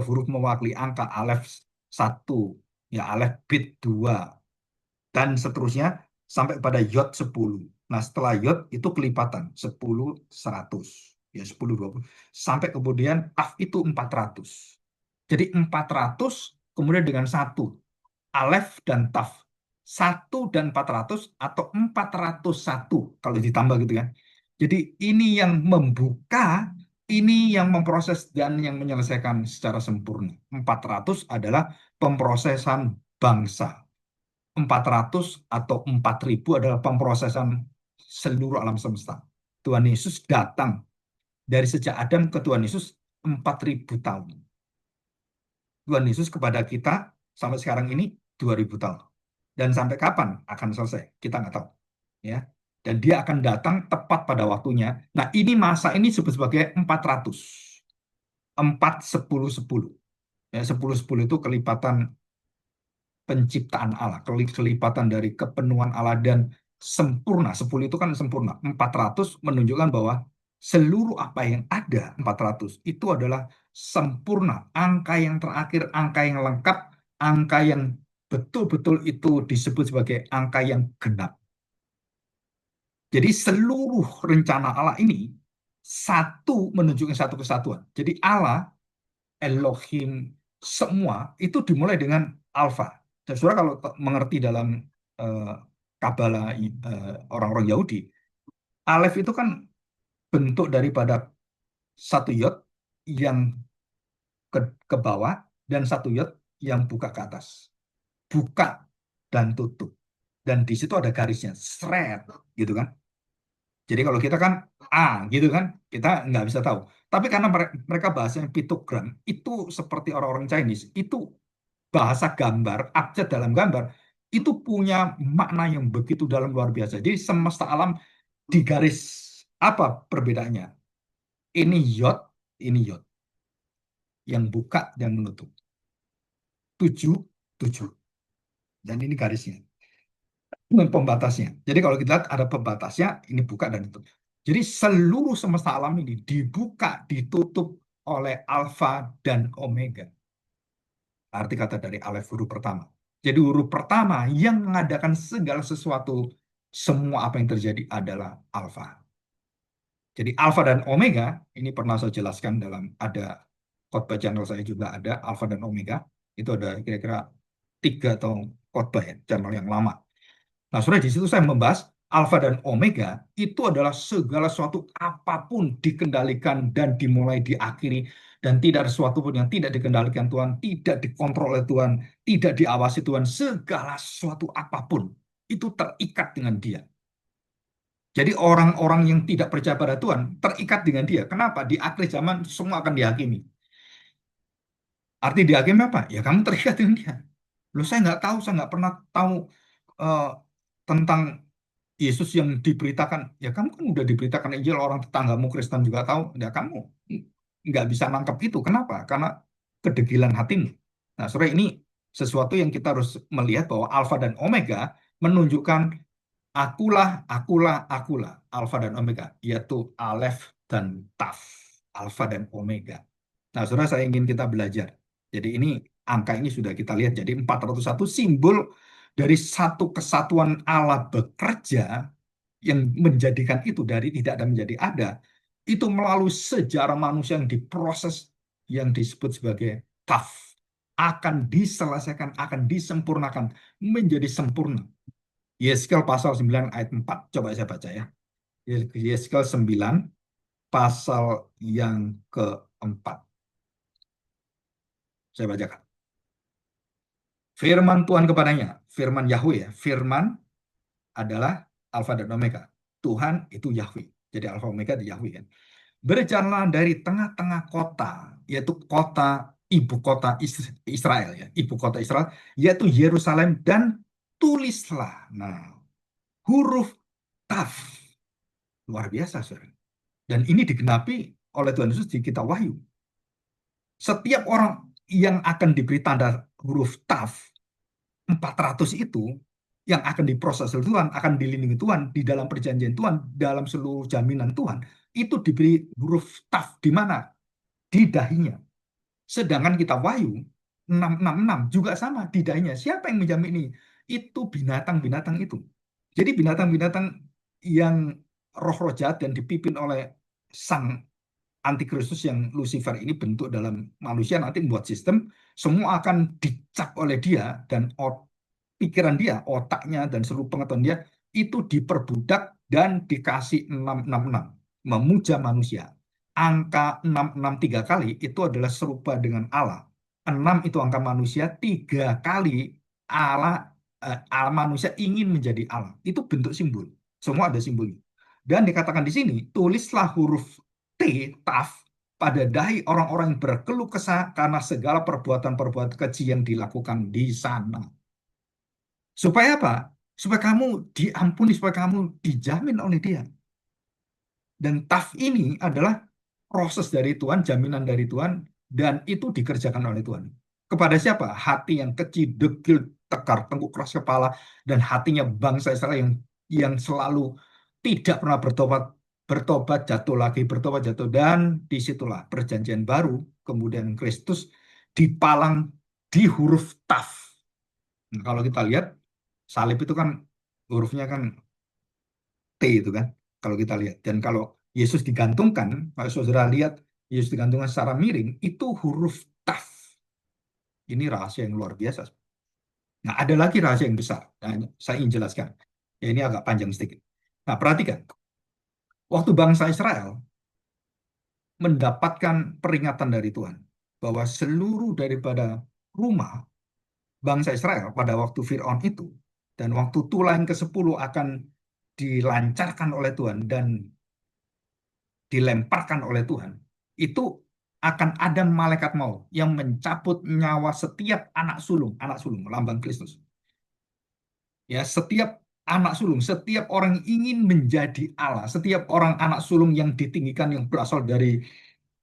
huruf mewakili angka alef satu, ya alef bit 2, dan seterusnya sampai pada yod 10. Nah, setelah yod itu kelipatan 10, 100, ya 10, 20, sampai kemudian taf itu 400. Jadi 400 kemudian dengan satu, alef dan taf. 1 dan 400 atau 401 kalau ditambah gitu kan. Jadi ini yang membuka, ini yang memproses dan yang menyelesaikan secara sempurna. 400 adalah pemrosesan bangsa. 400 atau 4000 adalah pemrosesan seluruh alam semesta. Tuhan Yesus datang dari sejak Adam ke Tuhan Yesus 4000 tahun. Tuhan Yesus kepada kita sampai sekarang ini 2000 tahun. Dan sampai kapan akan selesai? Kita nggak tahu. Ya. Dan dia akan datang tepat pada waktunya. Nah, ini masa ini disebut sebagai 400. 4, 10, 10. Ya, 10, 10 itu kelipatan penciptaan Allah, kelipatan dari kepenuhan Allah dan sempurna. 10 itu kan sempurna. 400 menunjukkan bahwa seluruh apa yang ada 400 itu adalah sempurna. Angka yang terakhir, angka yang lengkap, angka yang betul-betul itu disebut sebagai angka yang genap. Jadi seluruh rencana Allah ini satu menunjukkan satu kesatuan. Jadi Allah, Elohim, semua itu dimulai dengan alfa. Dan saudara kalau mengerti dalam uh, Kabbalah orang-orang Yahudi, alef itu kan bentuk daripada satu yod yang ke bawah dan satu yod yang buka ke atas. Buka dan tutup. Dan di situ ada garisnya, shred, gitu kan. Jadi kalau kita kan A gitu kan, kita nggak bisa tahu. Tapi karena mereka bahasanya piktogram, itu seperti orang-orang Chinese, itu bahasa gambar, abjad dalam gambar, itu punya makna yang begitu dalam luar biasa. Jadi semesta alam di garis apa perbedaannya? Ini yod yang buka dan menutup. 7, 7. Dan ini garisnya. Ini pembatasnya. Jadi kalau kita lihat ada pembatasnya, ini buka dan tutup. Jadi seluruh semesta alam ini dibuka, ditutup oleh alfa dan omega. Arti kata dari alef huruf pertama. Jadi huruf pertama yang mengadakan segala sesuatu, semua apa yang terjadi adalah alfa. Jadi Alfa dan Omega ini pernah saya jelaskan dalam ada khotbah channel saya juga ada Alfa dan Omega. Itu ada kira-kira 3 atau khotbah ya, channel yang lama. Nah, sebenarnya di situ saya membahas Alfa dan Omega itu adalah segala sesuatu apapun dikendalikan dan dimulai diakhiri dan tidak ada sesuatu pun yang tidak dikendalikan Tuhan, tidak dikontrol oleh Tuhan, tidak diawasi Tuhan, segala sesuatu apapun itu terikat dengan Dia. Jadi orang-orang yang tidak percaya pada Tuhan terikat dengan Dia. Kenapa? Di akhir zaman semua akan dihakimi. Arti dihakimi apa? Ya kamu terikat dengan Dia. Loh, saya nggak tahu, saya nggak pernah tahu eh, tentang Yesus yang diberitakan. Ya kamu kan udah diberitakan Injil, orang tetanggamu Kristen juga tahu. Ya kamu nggak bisa nangkep itu. Kenapa? Karena kedegilan hatimu. Nah, sore ini sesuatu yang kita harus melihat bahwa Alfa dan Omega menunjukkan akulah, akulah, akulah. Alfa dan Omega, yaitu Aleph dan Taf. Alfa dan Omega. Nah, saudara, saya ingin kita belajar. Jadi ini angka ini sudah kita lihat. Jadi 401 simbol dari satu kesatuan Allah bekerja yang menjadikan itu dari tidak ada menjadi ada. Itu melalui sejarah manusia yang diproses yang disebut sebagai taf. Akan diselesaikan, akan disempurnakan, menjadi sempurna. Yeskel pasal 9 ayat 4. Coba saya baca ya. Yeskel 9 pasal yang keempat. Saya bacakan. Firman Tuhan kepadanya, firman Yahweh ya, firman adalah Alfa dan Omega. Tuhan itu Yahweh. Jadi Alfa Omega di Yahweh kan. Berjalanlah dari tengah-tengah kota, yaitu kota ibu kota Israel ya, ibu kota Israel, yaitu Yerusalem dan tulislah. Nah, huruf Taf. Luar biasa, saudara. Dan ini digenapi oleh Tuhan Yesus di kitab Wahyu. Setiap orang yang akan diberi tanda huruf Taf 400 itu yang akan diproses oleh Tuhan, akan dilindungi Tuhan di dalam perjanjian Tuhan, dalam seluruh jaminan Tuhan, itu diberi huruf Taf di mana? Di dahinya. Sedangkan kita Wahyu 666 juga sama di dahinya. Siapa yang menjamin ini? Itu binatang-binatang itu. Jadi binatang-binatang yang roh-roh jahat dan dipimpin oleh sang antikristus yang Lucifer ini bentuk dalam manusia nanti membuat sistem, semua akan dicap oleh dia dan pikiran dia, otaknya dan seluruh pengetahuan dia itu diperbudak dan dikasih 666, memuja manusia. Angka 663 kali itu adalah serupa dengan Allah. 6 itu angka manusia, 3 kali Allah, manusia ingin menjadi Allah. Itu bentuk simbol. Semua ada simbolnya. Dan dikatakan di sini, tulislah huruf T, taf, pada dahi orang-orang yang berkeluh kesah karena segala perbuatan-perbuatan keji yang dilakukan di sana. Supaya apa? Supaya kamu diampuni, supaya kamu dijamin oleh Dia. Dan taf ini adalah proses dari Tuhan, jaminan dari Tuhan, dan itu dikerjakan oleh Tuhan. Kepada siapa? Hati yang kecil, degil, tekar, tengkuk keras kepala, dan hatinya bangsa Israel yang selalu tidak pernah bertobat, bertobat jatuh lagi, bertobat jatuh, dan disitulah perjanjian baru, kemudian Kristus dipalang di huruf taf. Nah, kalau kita lihat salib itu kan hurufnya kan T itu kan, kalau kita lihat. Dan kalau Yesus digantungkan, kalau saudara lihat Yesus digantungkan secara miring, itu huruf taf. Ini rahasia yang luar biasa. Nah, ada lagi rahasia yang besar. Nah, saya ingin jelaskan. Ya, ini agak panjang sedikit. Nah, perhatikan. Waktu bangsa Israel mendapatkan peringatan dari Tuhan bahwa seluruh daripada rumah bangsa Israel pada waktu Fir'aun itu dan waktu tulah ke-10 akan dilancarkan oleh Tuhan dan dilemparkan oleh Tuhan, itu akan ada malaikat maut yang mencabut nyawa setiap anak sulung, lambang Kristus. Ya, setiap anak sulung, setiap orang yang ingin menjadi Allah, setiap orang anak sulung yang ditinggikan yang berasal dari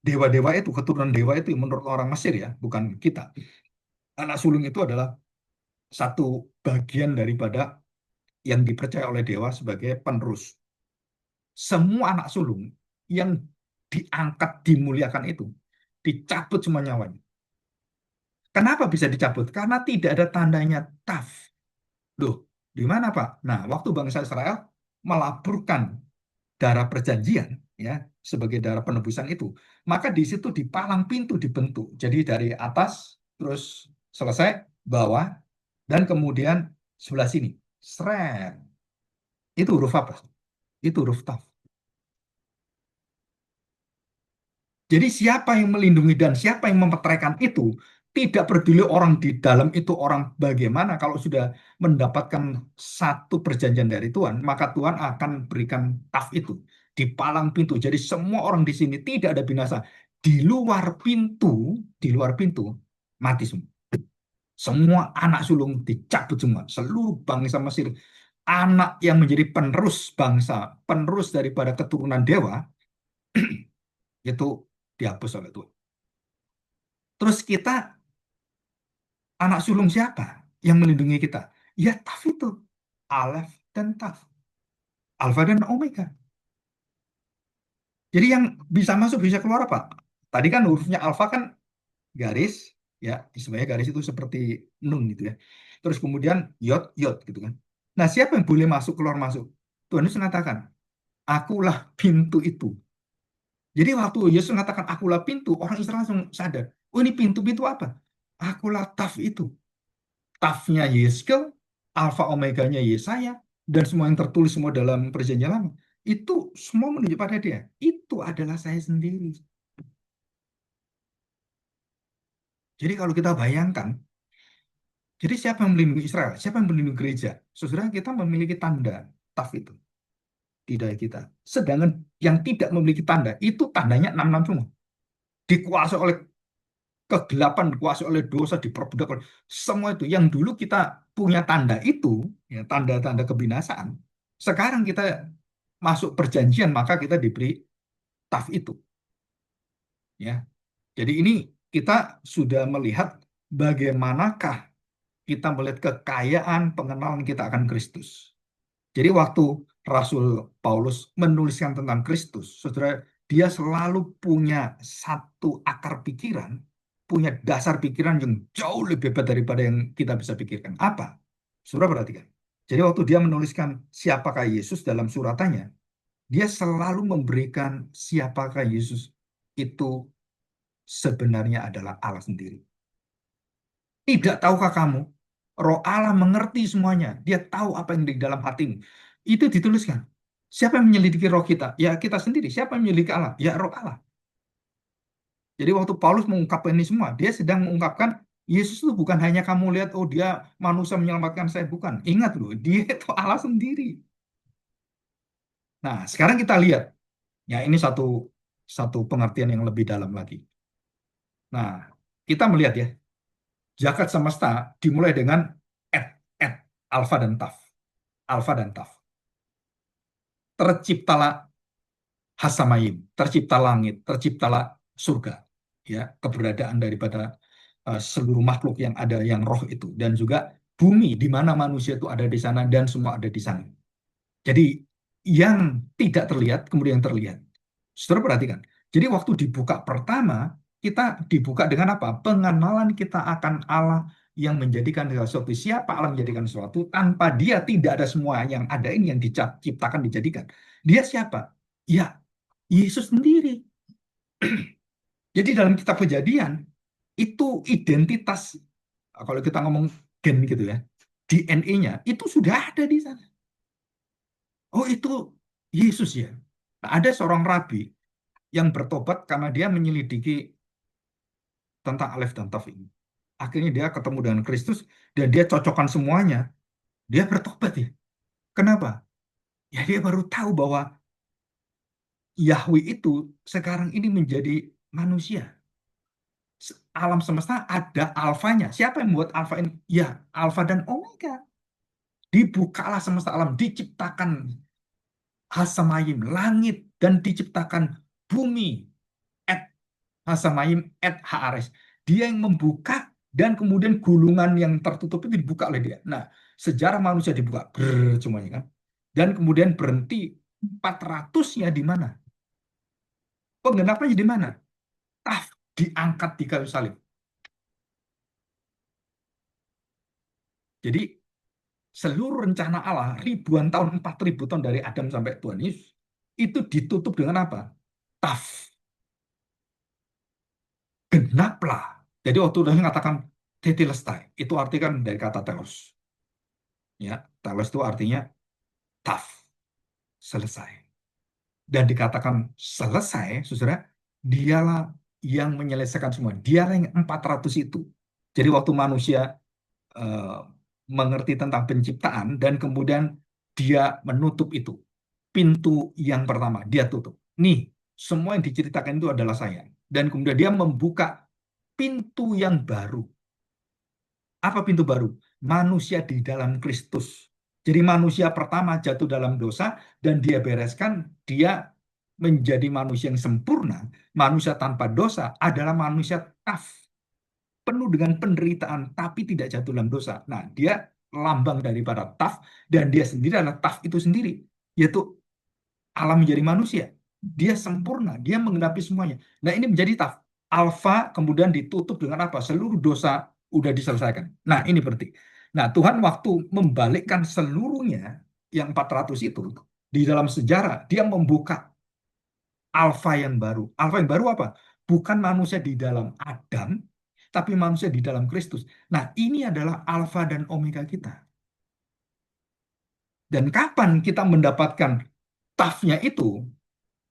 dewa-dewa itu, keturunan dewa itu menurut orang Mesir ya, bukan kita. Anak sulung itu adalah satu bagian daripada yang dipercaya oleh dewa sebagai penerus. Semua anak sulung yang diangkat, dimuliakan itu, dicabut semua nyawanya. Kenapa bisa dicabut? Karena tidak ada tandanya taf. Loh, di mana Pak? Nah, waktu bangsa Israel melaburkan darah perjanjian, ya, sebagai darah penebusan itu. Maka di situ dipalang pintu dibentuk. Jadi dari atas terus selesai bawah dan kemudian sebelah sini. Seret. Itu huruf apa? Itu huruf taf. Jadi siapa yang melindungi dan siapa yang memeteraikan itu, tidak peduli orang di dalam itu orang bagaimana, kalau sudah mendapatkan satu perjanjian dari Tuhan, maka Tuhan akan berikan taf itu di palang pintu. Jadi semua orang di sini tidak ada binasa. Di luar pintu mati semua. Semua anak sulung dicabut semua. Seluruh bangsa Mesir, anak yang menjadi penerus bangsa, penerus daripada keturunan dewa, itu dihapus oleh Tuhan. Terus kita anak sulung siapa yang melindungi kita? Ya Taf itu. Alef dan Taf. Alfa dan Omega. Jadi yang bisa masuk bisa keluar apa? Tadi kan hurufnya alfa kan garis, ya sebenarnya garis itu seperti nun gitu ya. Terus kemudian yod yod gitu kan. Nah siapa yang boleh masuk keluar masuk? Tuhan Yesus mengatakan, akulah pintu itu. Jadi waktu Yesus mengatakan akulah pintu, orang Israel langsung sadar. Oh ini pintu-pintu apa? Akulah Taf itu. Tafnya Yeskel, Alfa Omeganya Yesaya, dan semua yang tertulis semua dalam Perjanjian Lama, itu semua menunjuk pada dia. Itu adalah saya sendiri. Jadi kalau kita bayangkan, jadi siapa yang melindungi Israel? Siapa yang melindungi gereja? Saudara kita memiliki tanda taf itu di dada kita. Sedangkan yang tidak memiliki tanda, itu tandanya 66 semua. Dikuasai oleh kegelapan, dikuasai oleh dosa, diperbudak oleh semua itu. Yang dulu kita punya tanda itu, ya, tanda-tanda kebinasaan. Sekarang kita masuk perjanjian, maka kita diberi taf itu. Ya, jadi ini kita sudah melihat bagaimanakah kita melihat kekayaan pengenalan kita akan Kristus. Jadi waktu Rasul Paulus menuliskan tentang Kristus, saudara, dia selalu punya satu akar pikiran, punya dasar pikiran yang jauh lebih hebat daripada yang kita bisa pikirkan. Apa? Saudara perhatikan. Jadi waktu dia menuliskan siapakah Yesus dalam suratannya, dia selalu memberikan siapakah Yesus itu sebenarnya adalah Allah sendiri. Tidak tahukah kamu? Roh Allah mengerti semuanya. Dia tahu apa yang di dalam hatimu. Itu dituliskan. Siapa yang menyelidiki roh kita? Ya kita sendiri. Siapa yang menyelidiki Allah? Ya roh Allah. Jadi waktu Paulus mengungkapkan ini semua, dia sedang mengungkapkan Yesus itu bukan hanya kamu lihat, oh dia manusia menyelamatkan saya. Bukan. Ingat loh, dia itu Allah sendiri. Nah, sekarang kita lihat. Ya ini satu satu pengertian yang lebih dalam lagi. Nah, kita melihat ya, jagat semesta dimulai dengan et, et, alfa dan taf. Alfa dan taf. Terciptalah Hasamayim, tercipta langit, terciptalah surga. Ya, keberadaan daripada seluruh makhluk yang ada yang roh itu dan juga bumi di mana manusia itu ada di sana dan semua ada di sana. Jadi yang tidak terlihat kemudian terlihat. Saudara perhatikan. Jadi waktu dibuka pertama, kita dibuka dengan apa? Pengenalan kita akan Allah yang menjadikan sesuatu. Siapa Allah menjadikan sesuatu? Tanpa dia tidak ada semua yang ada ini yang diciptakan, dijadikan. Dia siapa? Ya, Yesus sendiri. Jadi dalam kitab Kejadian, itu identitas, kalau kita ngomong gen gitu ya, DNA-nya itu sudah ada di sana. Oh itu Yesus ya. Nah, ada seorang rabi yang bertobat karena dia menyelidiki tentang Alef dan Taf ini. Akhirnya dia ketemu dengan Kristus dan dia cocokkan semuanya. Dia bertobat ya. Kenapa? Ya dia baru tahu bahwa Yahweh itu sekarang ini menjadi manusia. Alam semesta ada alfanya. Siapa yang membuat alfa ini? Ya, alfa dan omega. Dibukalah semesta alam, diciptakan Hasamayim, langit, dan diciptakan bumi, et Hasamayim, et Haares. Dia yang membuka dan kemudian gulungan yang tertutup itu dibuka oleh dia. Nah, sejarah manusia dibuka, brrr, semuanya kan. Dan kemudian berhenti 400-nya di mana? Penggenapannya di mana? Taf, diangkat di kayu salib. Jadi seluruh rencana Allah ribuan tahun 4000 tahun dari Adam sampai Tuhan Yesus itu ditutup dengan apa? Taf, genaplah. Jadi waktu Tuhan mengatakan tetelestai, itu artinya kan dari kata telos. Ya, telos itu artinya taf, selesai. Dan dikatakan selesai, saudara, dialah yang menyelesaikan semua. Dialah yang 400 itu. Jadi waktu manusia eh, mengerti tentang penciptaan dan kemudian dia menutup itu. Pintu yang pertama, dia tutup. Nih, semua yang diceritakan itu adalah saya. Dan kemudian dia membuka pintu yang baru. Apa pintu baru? Manusia di dalam Kristus. Jadi manusia pertama jatuh dalam dosa dan dia bereskan, dia menjadi manusia yang sempurna, manusia tanpa dosa adalah manusia taf, penuh dengan penderitaan tapi tidak jatuh dalam dosa. Nah, dia lambang daripada taf dan dia sendiri adalah taf itu sendiri, yaitu Allah menjadi manusia. Dia sempurna, dia menggenapi semuanya. Nah, ini menjadi taf. Alfa kemudian ditutup dengan apa? Seluruh dosa udah diselesaikan. Nah, ini penting. Nah, Tuhan waktu membalikkan seluruhnya yang 400 itu di dalam sejarah, dia membuka alfa yang baru. Alfa yang baru apa? Bukan manusia di dalam Adam, tapi manusia di dalam Kristus. Nah, ini adalah alfa dan omega kita. Dan kapan kita mendapatkan tafnya itu?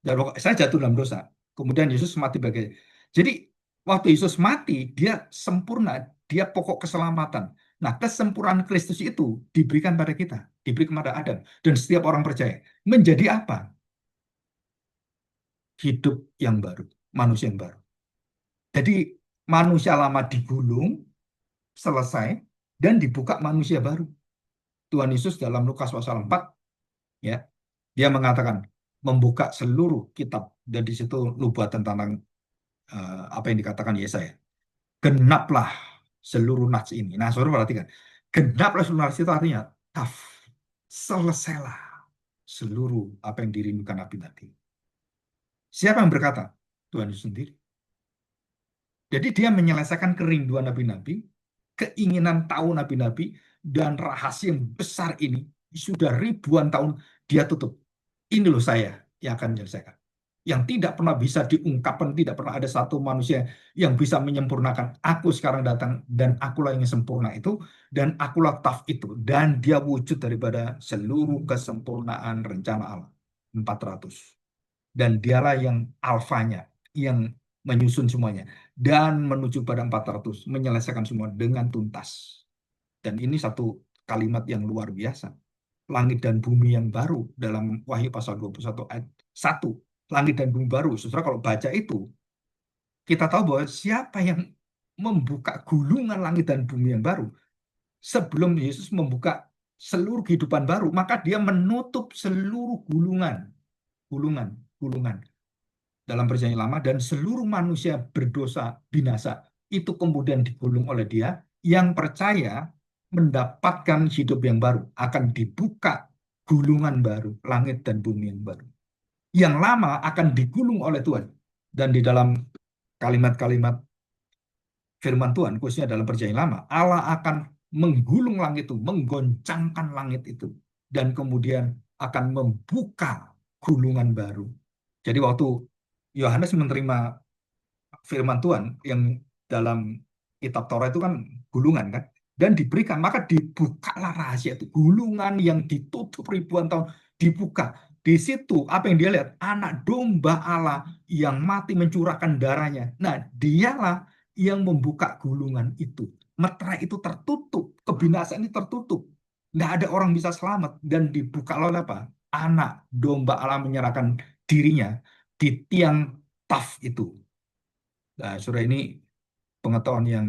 Dan saya jatuh dalam dosa. Kemudian Yesus mati bagi. Jadi waktu Yesus mati, dia sempurna, dia pokok keselamatan. Nah, kesempurnaan Kristus itu diberikan pada kita, diberikan kepada Adam dan setiap orang percaya. Menjadi apa? Hidup yang baru, manusia yang baru. Jadi manusia lama digulung, selesai, dan dibuka manusia baru. Tuhan Yesus dalam Lukas pasal 4, ya, dia mengatakan membuka seluruh kitab dan di situ nubuatan tentang apa yang dikatakan Yesaya. Genaplah seluruh nats ini. Nah, saudara perhatikan. Genaplah seluruh nats itu artinya taf. Selesailah seluruh apa yang dirindukan nabi-nabi. Siapa yang berkata? Tuhan Yesus sendiri. Jadi dia menyelesaikan kerinduan nabi-nabi, keinginan tahu nabi-nabi, dan rahasia yang besar ini sudah ribuan tahun dia tutup. Ini loh saya yang akan menyelesaikan. Yang tidak pernah bisa diungkapkan, tidak pernah ada satu manusia yang bisa menyempurnakan. Aku sekarang datang dan akulah yang sempurna itu, dan akulah taf itu. Dan dia wujud daripada seluruh kesempurnaan rencana Allah. 400. Dan dialah yang alfanya, yang menyusun semuanya. Dan menuju pada 400, menyelesaikan semua dengan tuntas. Dan ini satu kalimat yang luar biasa. Langit dan bumi yang baru dalam Wahyu pasal 21 ayat 1. Langit dan bumi baru. Saudara kalau baca itu, kita tahu bahwa siapa yang membuka gulungan langit dan bumi yang baru. Sebelum Yesus membuka seluruh kehidupan baru, maka dia menutup seluruh gulungan. Gulungan, gulungan dalam perjanjian lama dan seluruh manusia berdosa binasa itu kemudian digulung oleh dia yang percaya mendapatkan hidup yang baru akan dibuka gulungan baru langit dan bumi yang baru yang lama akan digulung oleh Tuhan dan di dalam kalimat-kalimat firman Tuhan khususnya dalam perjanjian lama Allah akan menggulung langit itu menggoncangkan langit itu dan kemudian akan membuka gulungan baru jadi waktu Yohanes menerima firman Tuhan yang dalam kitab Torah itu kan gulungan kan dan diberikan maka dibukalah rahasia itu gulungan yang ditutup ribuan tahun dibuka di situ apa yang dia lihat anak domba Allah yang mati mencurahkan darahnya nah dialah yang membuka gulungan itu meterai itu tertutup kebinasaan ini tertutup nggak ada orang bisa selamat dan dibuka oleh apa anak domba Allah menyerahkan dirinya di tiang taf itu. Nah, surah ini pengetahuan yang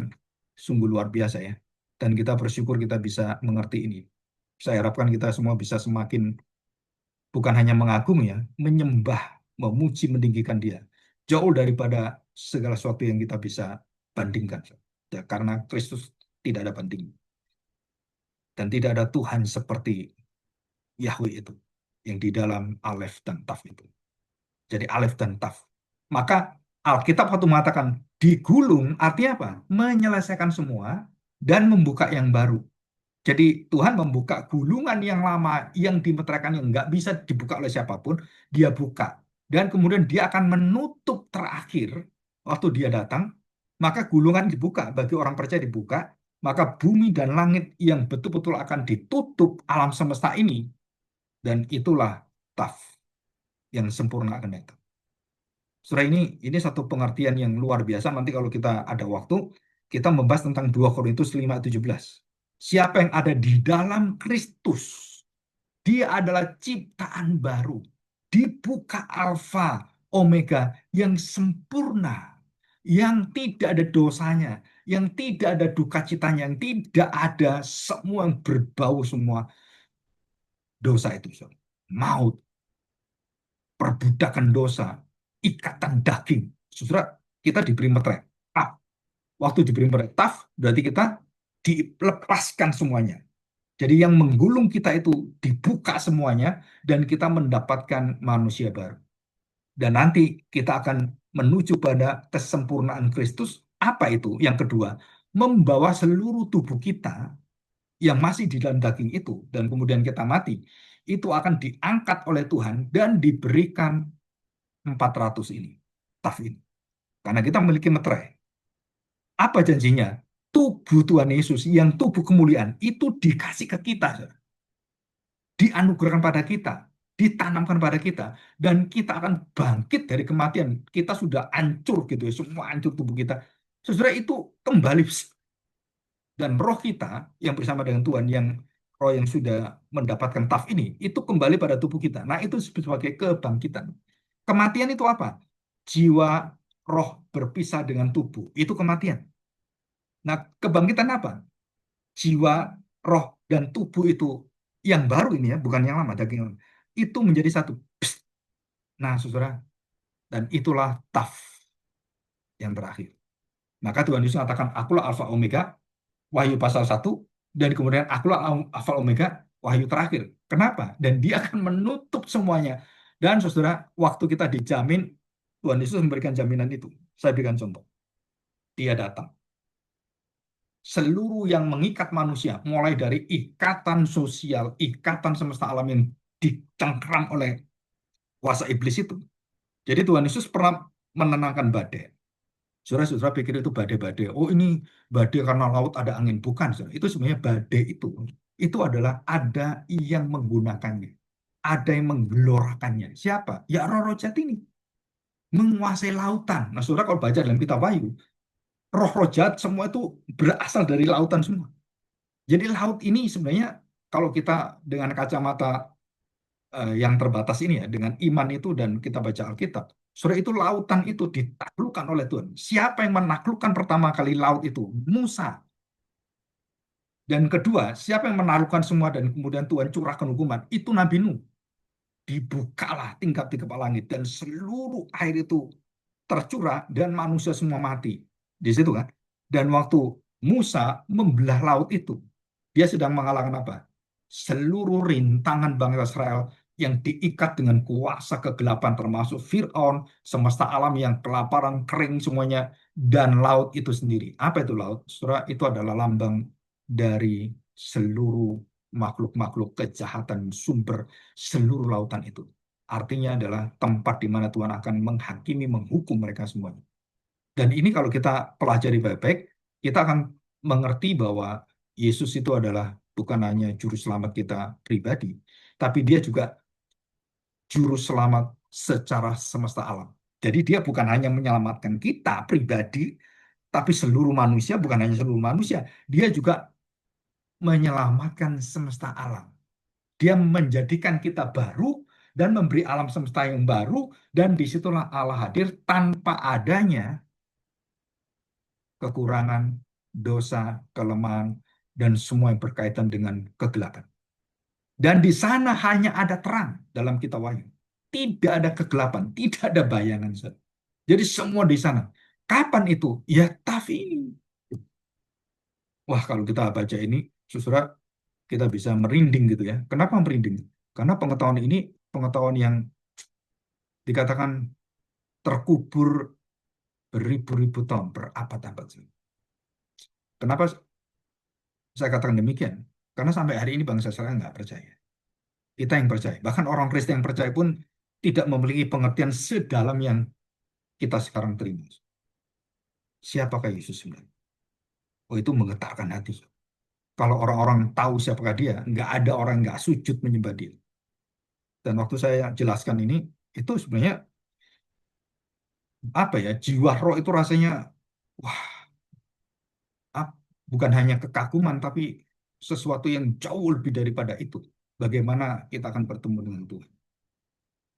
sungguh luar biasa ya. Dan kita bersyukur kita bisa mengerti ini. Saya harapkan kita semua bisa semakin bukan hanya mengagumi ya, menyembah, memuji, meninggikan Dia. Jauh daripada segala sesuatu yang kita bisa bandingkan. Ya, karena Kristus tidak ada banding. Dan tidak ada Tuhan seperti Yahweh itu. Yang di dalam Alef dan Taf itu. Jadi Alef dan Taf. Maka Alkitab waktu mengatakan digulung artinya apa? Menyelesaikan semua dan membuka yang baru. Jadi Tuhan membuka gulungan yang lama yang dimeteraikan yang nggak bisa dibuka oleh siapapun, dia buka. Dan kemudian dia akan menutup terakhir waktu dia datang, maka gulungan dibuka bagi orang percaya dibuka, maka bumi dan langit yang betul-betul akan ditutup alam semesta ini dan itulah taf yang sempurna akan datang. Surah ini satu pengertian yang luar biasa. Nanti kalau kita ada waktu, kita membahas tentang 2 Korintus 5:17. Siapa yang ada di dalam Kristus, dia adalah ciptaan baru. Dibuka Alfa, Omega yang sempurna, yang tidak ada dosanya, yang tidak ada duka citanya, yang tidak ada semua yang berbau semua dosa itu. Maut, perbudakan dosa, ikatan daging. Saudara, kita diberi meterai. Waktu diberi meterai taf, berarti kita dilepaskan semuanya. Jadi yang menggulung kita itu dibuka semuanya dan kita mendapatkan manusia baru. Dan nanti kita akan menuju pada kesempurnaan Kristus. Apa itu? Yang kedua, membawa seluruh tubuh kita yang masih di dalam daging itu dan kemudian kita mati, itu akan diangkat oleh Tuhan dan diberikan 400 ini, taf ini. Karena kita memiliki meterai. Apa janjinya? Tubuh Tuhan Yesus yang tubuh kemuliaan itu dikasih ke kita, dianugerahkan pada kita, ditanamkan pada kita, dan kita akan bangkit dari kematian. Kita sudah hancur gitu ya, semua hancur tubuh kita. Saudara itu kembali dan roh kita yang bersama dengan Tuhan, yang roh yang sudah mendapatkan taf ini, itu kembali pada tubuh kita. Nah itu sebagai kebangkitan. Kematian itu apa? Jiwa, roh berpisah dengan tubuh, itu kematian. Nah kebangkitan apa? Jiwa, roh, dan tubuh itu yang baru ini ya, bukan yang lama, daging lama, itu menjadi satu. Psst. Nah, saudara, dan itulah taf yang terakhir. Maka Tuhan Yesus mengatakan, akulah Alfa Omega, Wahyu pasal 1, dan kemudian akulah Alfa Omega, Wahyu terakhir. Kenapa? Dan dia akan menutup semuanya. Dan saudara, waktu kita dijamin, Tuhan Yesus memberikan jaminan itu. Saya berikan contoh. Dia datang. Seluruh yang mengikat manusia, mulai dari ikatan sosial, ikatan semesta alam yang dicengkram oleh kuasa iblis itu. Jadi Tuhan Yesus pernah menenangkan badai. Saudara-saudara pikir itu badai-badai. Oh ini badai karena laut ada angin. Bukan, saudara. Itu sebenarnya badai itu. Itu adalah ada yang menggunakannya. Ada yang menggelorakannya. Siapa? Ya roh-roh jahat ini. Menguasai lautan. Nah saudara kalau baca dalam kitab Wahyu, roh-roh jahat semua itu berasal dari lautan semua. Jadi laut ini sebenarnya kalau kita dengan kacamata yang terbatas ini ya, dengan iman itu dan kita baca Alkitab, sore itu lautan itu ditaklukkan oleh Tuhan. Siapa yang menaklukkan pertama kali laut itu? Musa. Dan kedua, siapa yang menaklukkan semua dan kemudian Tuhan curahkan hukuman? Itu Nabi Nuh. Dibukalah tingkap-tingkap langit dan seluruh air itu tercurah dan manusia semua mati. Di situ kan. Dan waktu Musa membelah laut itu, dia sedang mengalahkan apa? Seluruh rintangan bangsa Israel yang diikat dengan kuasa kegelapan termasuk Fir'aun, semesta alam yang kelaparan, kering semuanya, dan laut itu sendiri. Apa itu laut? Saudara, itu adalah lambang dari seluruh makhluk-makhluk kejahatan sumber seluruh lautan itu. Artinya adalah tempat di mana Tuhan akan menghakimi, menghukum mereka semuanya. Dan ini kalau kita pelajari baik-baik, kita akan mengerti bahwa Yesus itu adalah bukan hanya juru selamat kita pribadi, tapi dia juga juru selamat secara semesta alam. Jadi dia bukan hanya menyelamatkan kita pribadi, tapi seluruh manusia, bukan hanya seluruh manusia, dia juga menyelamatkan semesta alam. Dia menjadikan kita baru dan memberi alam semesta yang baru, dan disitulah Allah hadir tanpa adanya kekurangan, dosa, kelemahan, dan semua yang berkaitan dengan kegelapan. Dan di sana hanya ada terang dalam kitab Wahyu. Tidak ada kegelapan, tidak ada bayangan. Jadi semua di sana. Kapan itu? Ya taf ini. Wah kalau kita baca ini, saudara, kita bisa merinding gitu ya. Kenapa merinding? Karena pengetahuan ini pengetahuan yang dikatakan terkubur beribu-ribu tahun, berabad-abad. Kenapa saya katakan demikian? Karena sampai hari ini bangsa Israel nggak percaya. Kita yang percaya. Bahkan orang Kristen yang percaya pun tidak memiliki pengertian sedalam yang kita sekarang terima. Siapakah Yesus sebenarnya? Oh, itu menggetarkan hati. Kalau orang-orang tahu siapakah dia, nggak ada orang nggak sujud menyembah dia. Dan waktu saya jelaskan ini, itu sebenarnya apa ya, jiwa roh itu rasanya, wah, ap- bukan hanya kekaguman, tapi sesuatu yang jauh lebih daripada itu. Bagaimana kita akan bertemu dengan Tuhan.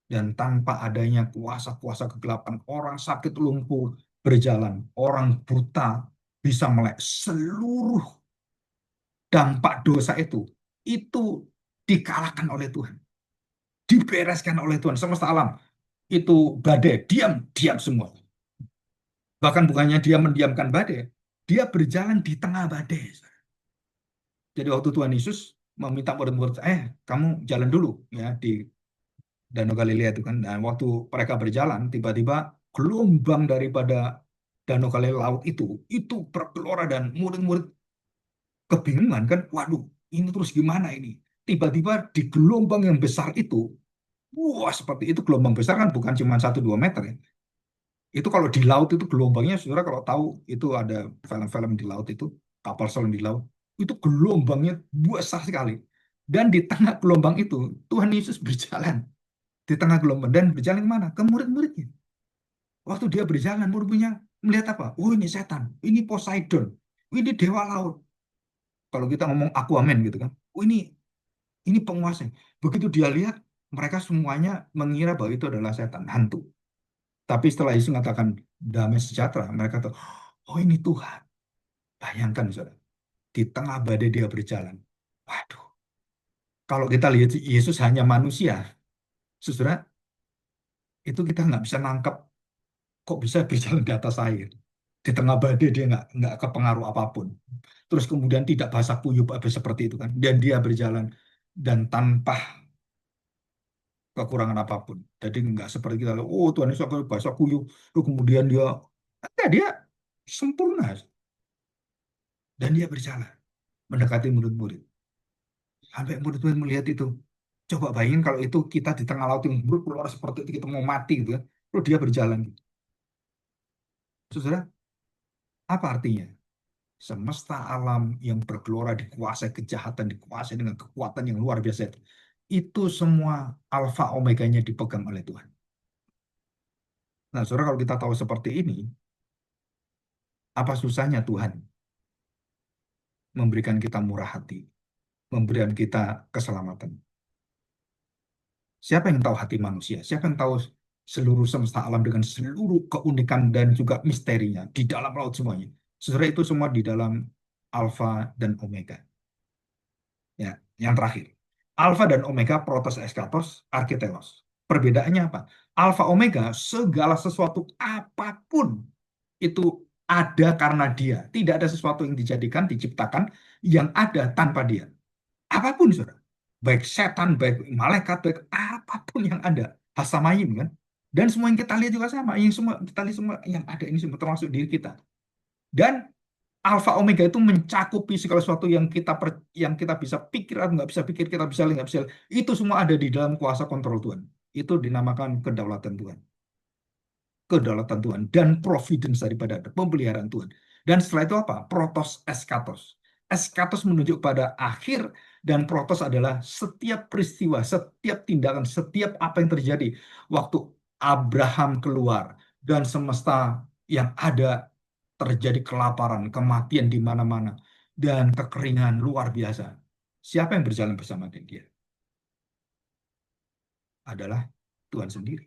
Dan tanpa adanya kuasa-kuasa kegelapan, orang sakit lumpuh berjalan, orang buta bisa melek. Seluruh dampak dosa itu dikalahkan oleh Tuhan, dibereskan oleh Tuhan. Semesta alam itu badai, diam, diam semua. Bahkan bukannya dia mendiamkan badai, dia berjalan di tengah badai. Jadi waktu Tuhan Yesus meminta murid-murid, kamu jalan dulu ya di Danau Galilea itu kan. Dan waktu mereka berjalan, tiba-tiba gelombang daripada Danau Galilea laut itu bergelora dan murid-murid kebingungan kan. Waduh, ini terus gimana ini? Tiba-tiba di gelombang yang besar itu, wah seperti itu gelombang besar kan bukan cuma 1-2 meter ya. Itu kalau di laut itu gelombangnya, saudara kalau tahu itu ada film-film di laut itu, kapal selam di laut, itu gelombangnya besar sekali. Dan di tengah gelombang itu, Tuhan Yesus berjalan di tengah gelombang dan berjalan kemana? Ke murid-muridnya. Waktu dia berjalan, murid-muridnya melihat apa? Oh ini setan, ini Poseidon, ini dewa laut. Kalau kita ngomong Aquaman gitu kan, oh ini penguasa. Begitu dia lihat, mereka semuanya mengira bahwa itu adalah setan, hantu. Tapi setelah Yesus mengatakan damai sejahtera, mereka tahu, oh ini Tuhan. Bayangkan, saudara, di tengah badai dia berjalan. Waduh, kalau kita lihat Yesus hanya manusia, saudara, itu kita nggak bisa nangkep kok bisa berjalan di atas air. Di tengah badai dia nggak kepengaruh apapun. Terus kemudian tidak basah kuyup apa seperti itu kan. Dan dia berjalan dan tanpa kekurangan apapun. Jadi nggak seperti kita, oh Tuhan Yesus akan basah kuyup, terus kemudian enggak, dia sempurna dan dia berjalan mendekati murid-murid. Sampai murid-murid melihat itu. Coba bayangin kalau itu kita di tengah laut yang berkeluar seperti itu, kita mau mati gitu ya. Terus dia berjalan gitu. Saudara, apa artinya? Semesta alam yang bergelora dikuasai kejahatan, dikuasai dengan kekuatan yang luar biasa itu. Itu semua alfa omeganya dipegang oleh Tuhan. Nah, saudara, kalau kita tahu seperti ini, apa susahnya Tuhan memberikan kita murah hati, memberikan kita keselamatan? Siapa yang tahu hati manusia? Siapa yang tahu seluruh semesta alam dengan seluruh keunikan dan juga misterinya di dalam laut semuanya? Saudara, itu semua di dalam alfa dan omega. Ya, yang terakhir. Alfa dan omega, protos eskatos, architelos. Perbedaannya apa? Alfa omega, segala sesuatu apapun itu ada karena dia. Tidak ada sesuatu yang dijadikan, diciptakan yang ada tanpa dia. Apapun, saudara. Baik setan, baik malaikat, baik apapun yang ada. Hasamayim kan. Dan semua yang kita lihat juga sama. Yang semua kita lihat semua yang ada ini semua termasuk diri kita. Dan Alfa Omega itu mencakupi segala sesuatu yang kita bisa pikir atau nggak bisa pikir, kita bisa lihat, nggak bisa lihat. Itu semua ada di dalam kuasa kontrol Tuhan. Itu dinamakan kedaulatan Tuhan. Kedaulatan Tuhan dan providence daripada pemeliharaan Tuhan. Dan setelah itu apa? Protos eskatos. Eskatos menunjuk pada akhir dan protos adalah setiap peristiwa, setiap tindakan, setiap apa yang terjadi waktu Abraham keluar dan semesta yang ada terjadi kelaparan, kematian di mana-mana, dan kekeringan luar biasa. Siapa yang berjalan bersama dengan dia? Adalah Tuhan sendiri.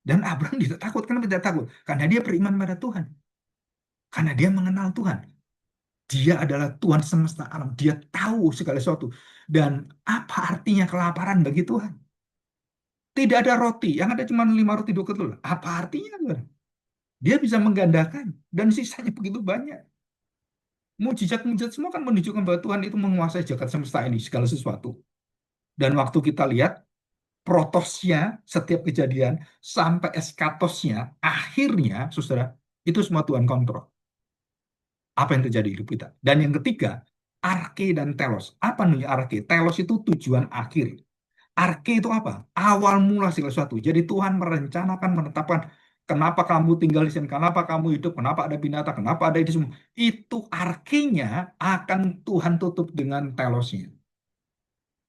Dan Abraham tidak takut. Kenapa tidak takut? Karena dia beriman pada Tuhan. Karena dia mengenal Tuhan. Dia adalah Tuhan semesta alam. Dia tahu segala sesuatu. Dan apa artinya kelaparan bagi Tuhan? Tidak ada roti. Yang ada cuma 5 roti 2 ketulah. Apa artinya, Tuhan? Dia bisa menggandakan. Dan sisanya begitu banyak. Mujizat-mujizat semua kan menunjukkan bahwa Tuhan itu menguasai jagat semesta ini, segala sesuatu. Dan waktu kita lihat, protosnya setiap kejadian sampai eskatosnya, akhirnya, saudara, itu semua Tuhan kontrol. Apa yang terjadi di hidup kita. Dan yang ketiga, Arke dan telos. Apa nih arke? Telos itu tujuan akhir. Arke itu apa? Awal mula segala sesuatu. Jadi Tuhan merencanakan, menetapkan kenapa kamu tinggal di sini, kenapa kamu hidup, kenapa ada binatang, kenapa ada itu semua. Itu arkenya akan Tuhan tutup dengan telosnya.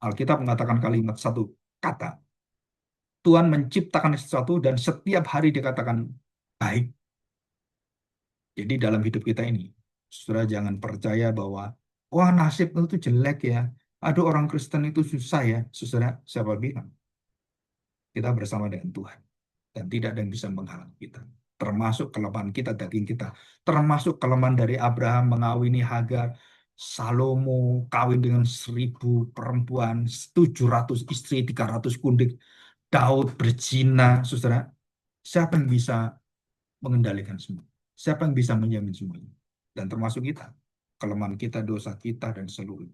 Alkitab mengatakan kalimat satu kata. Tuhan menciptakan sesuatu dan setiap hari dikatakan baik. Jadi dalam hidup kita ini, saudara jangan percaya bahwa wah nasib itu jelek ya. Aduh orang Kristen itu susah ya. Saudara, siapa bilang? Kita bersama dengan Tuhan. Dan tidak ada yang bisa menghalang kita. Termasuk kelemahan kita, daging kita. Termasuk kelemahan dari Abraham mengawini Hagar. Salomo kawin dengan 1.000 perempuan, 700 istri, 300 kundik. Daud berzina, saudara. Siapa yang bisa mengendalikan semua? Siapa yang bisa menjamin semuanya? Dan termasuk kita. Kelemahan kita, dosa kita, dan seluruh.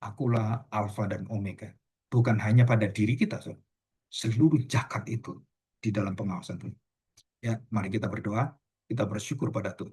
Akulah Alfa dan Omega. Bukan hanya pada diri kita, saudara. Seluruh jagat itu di dalam pengawasan Tuhan. Ya, mari kita berdoa, kita bersyukur pada Tuhan.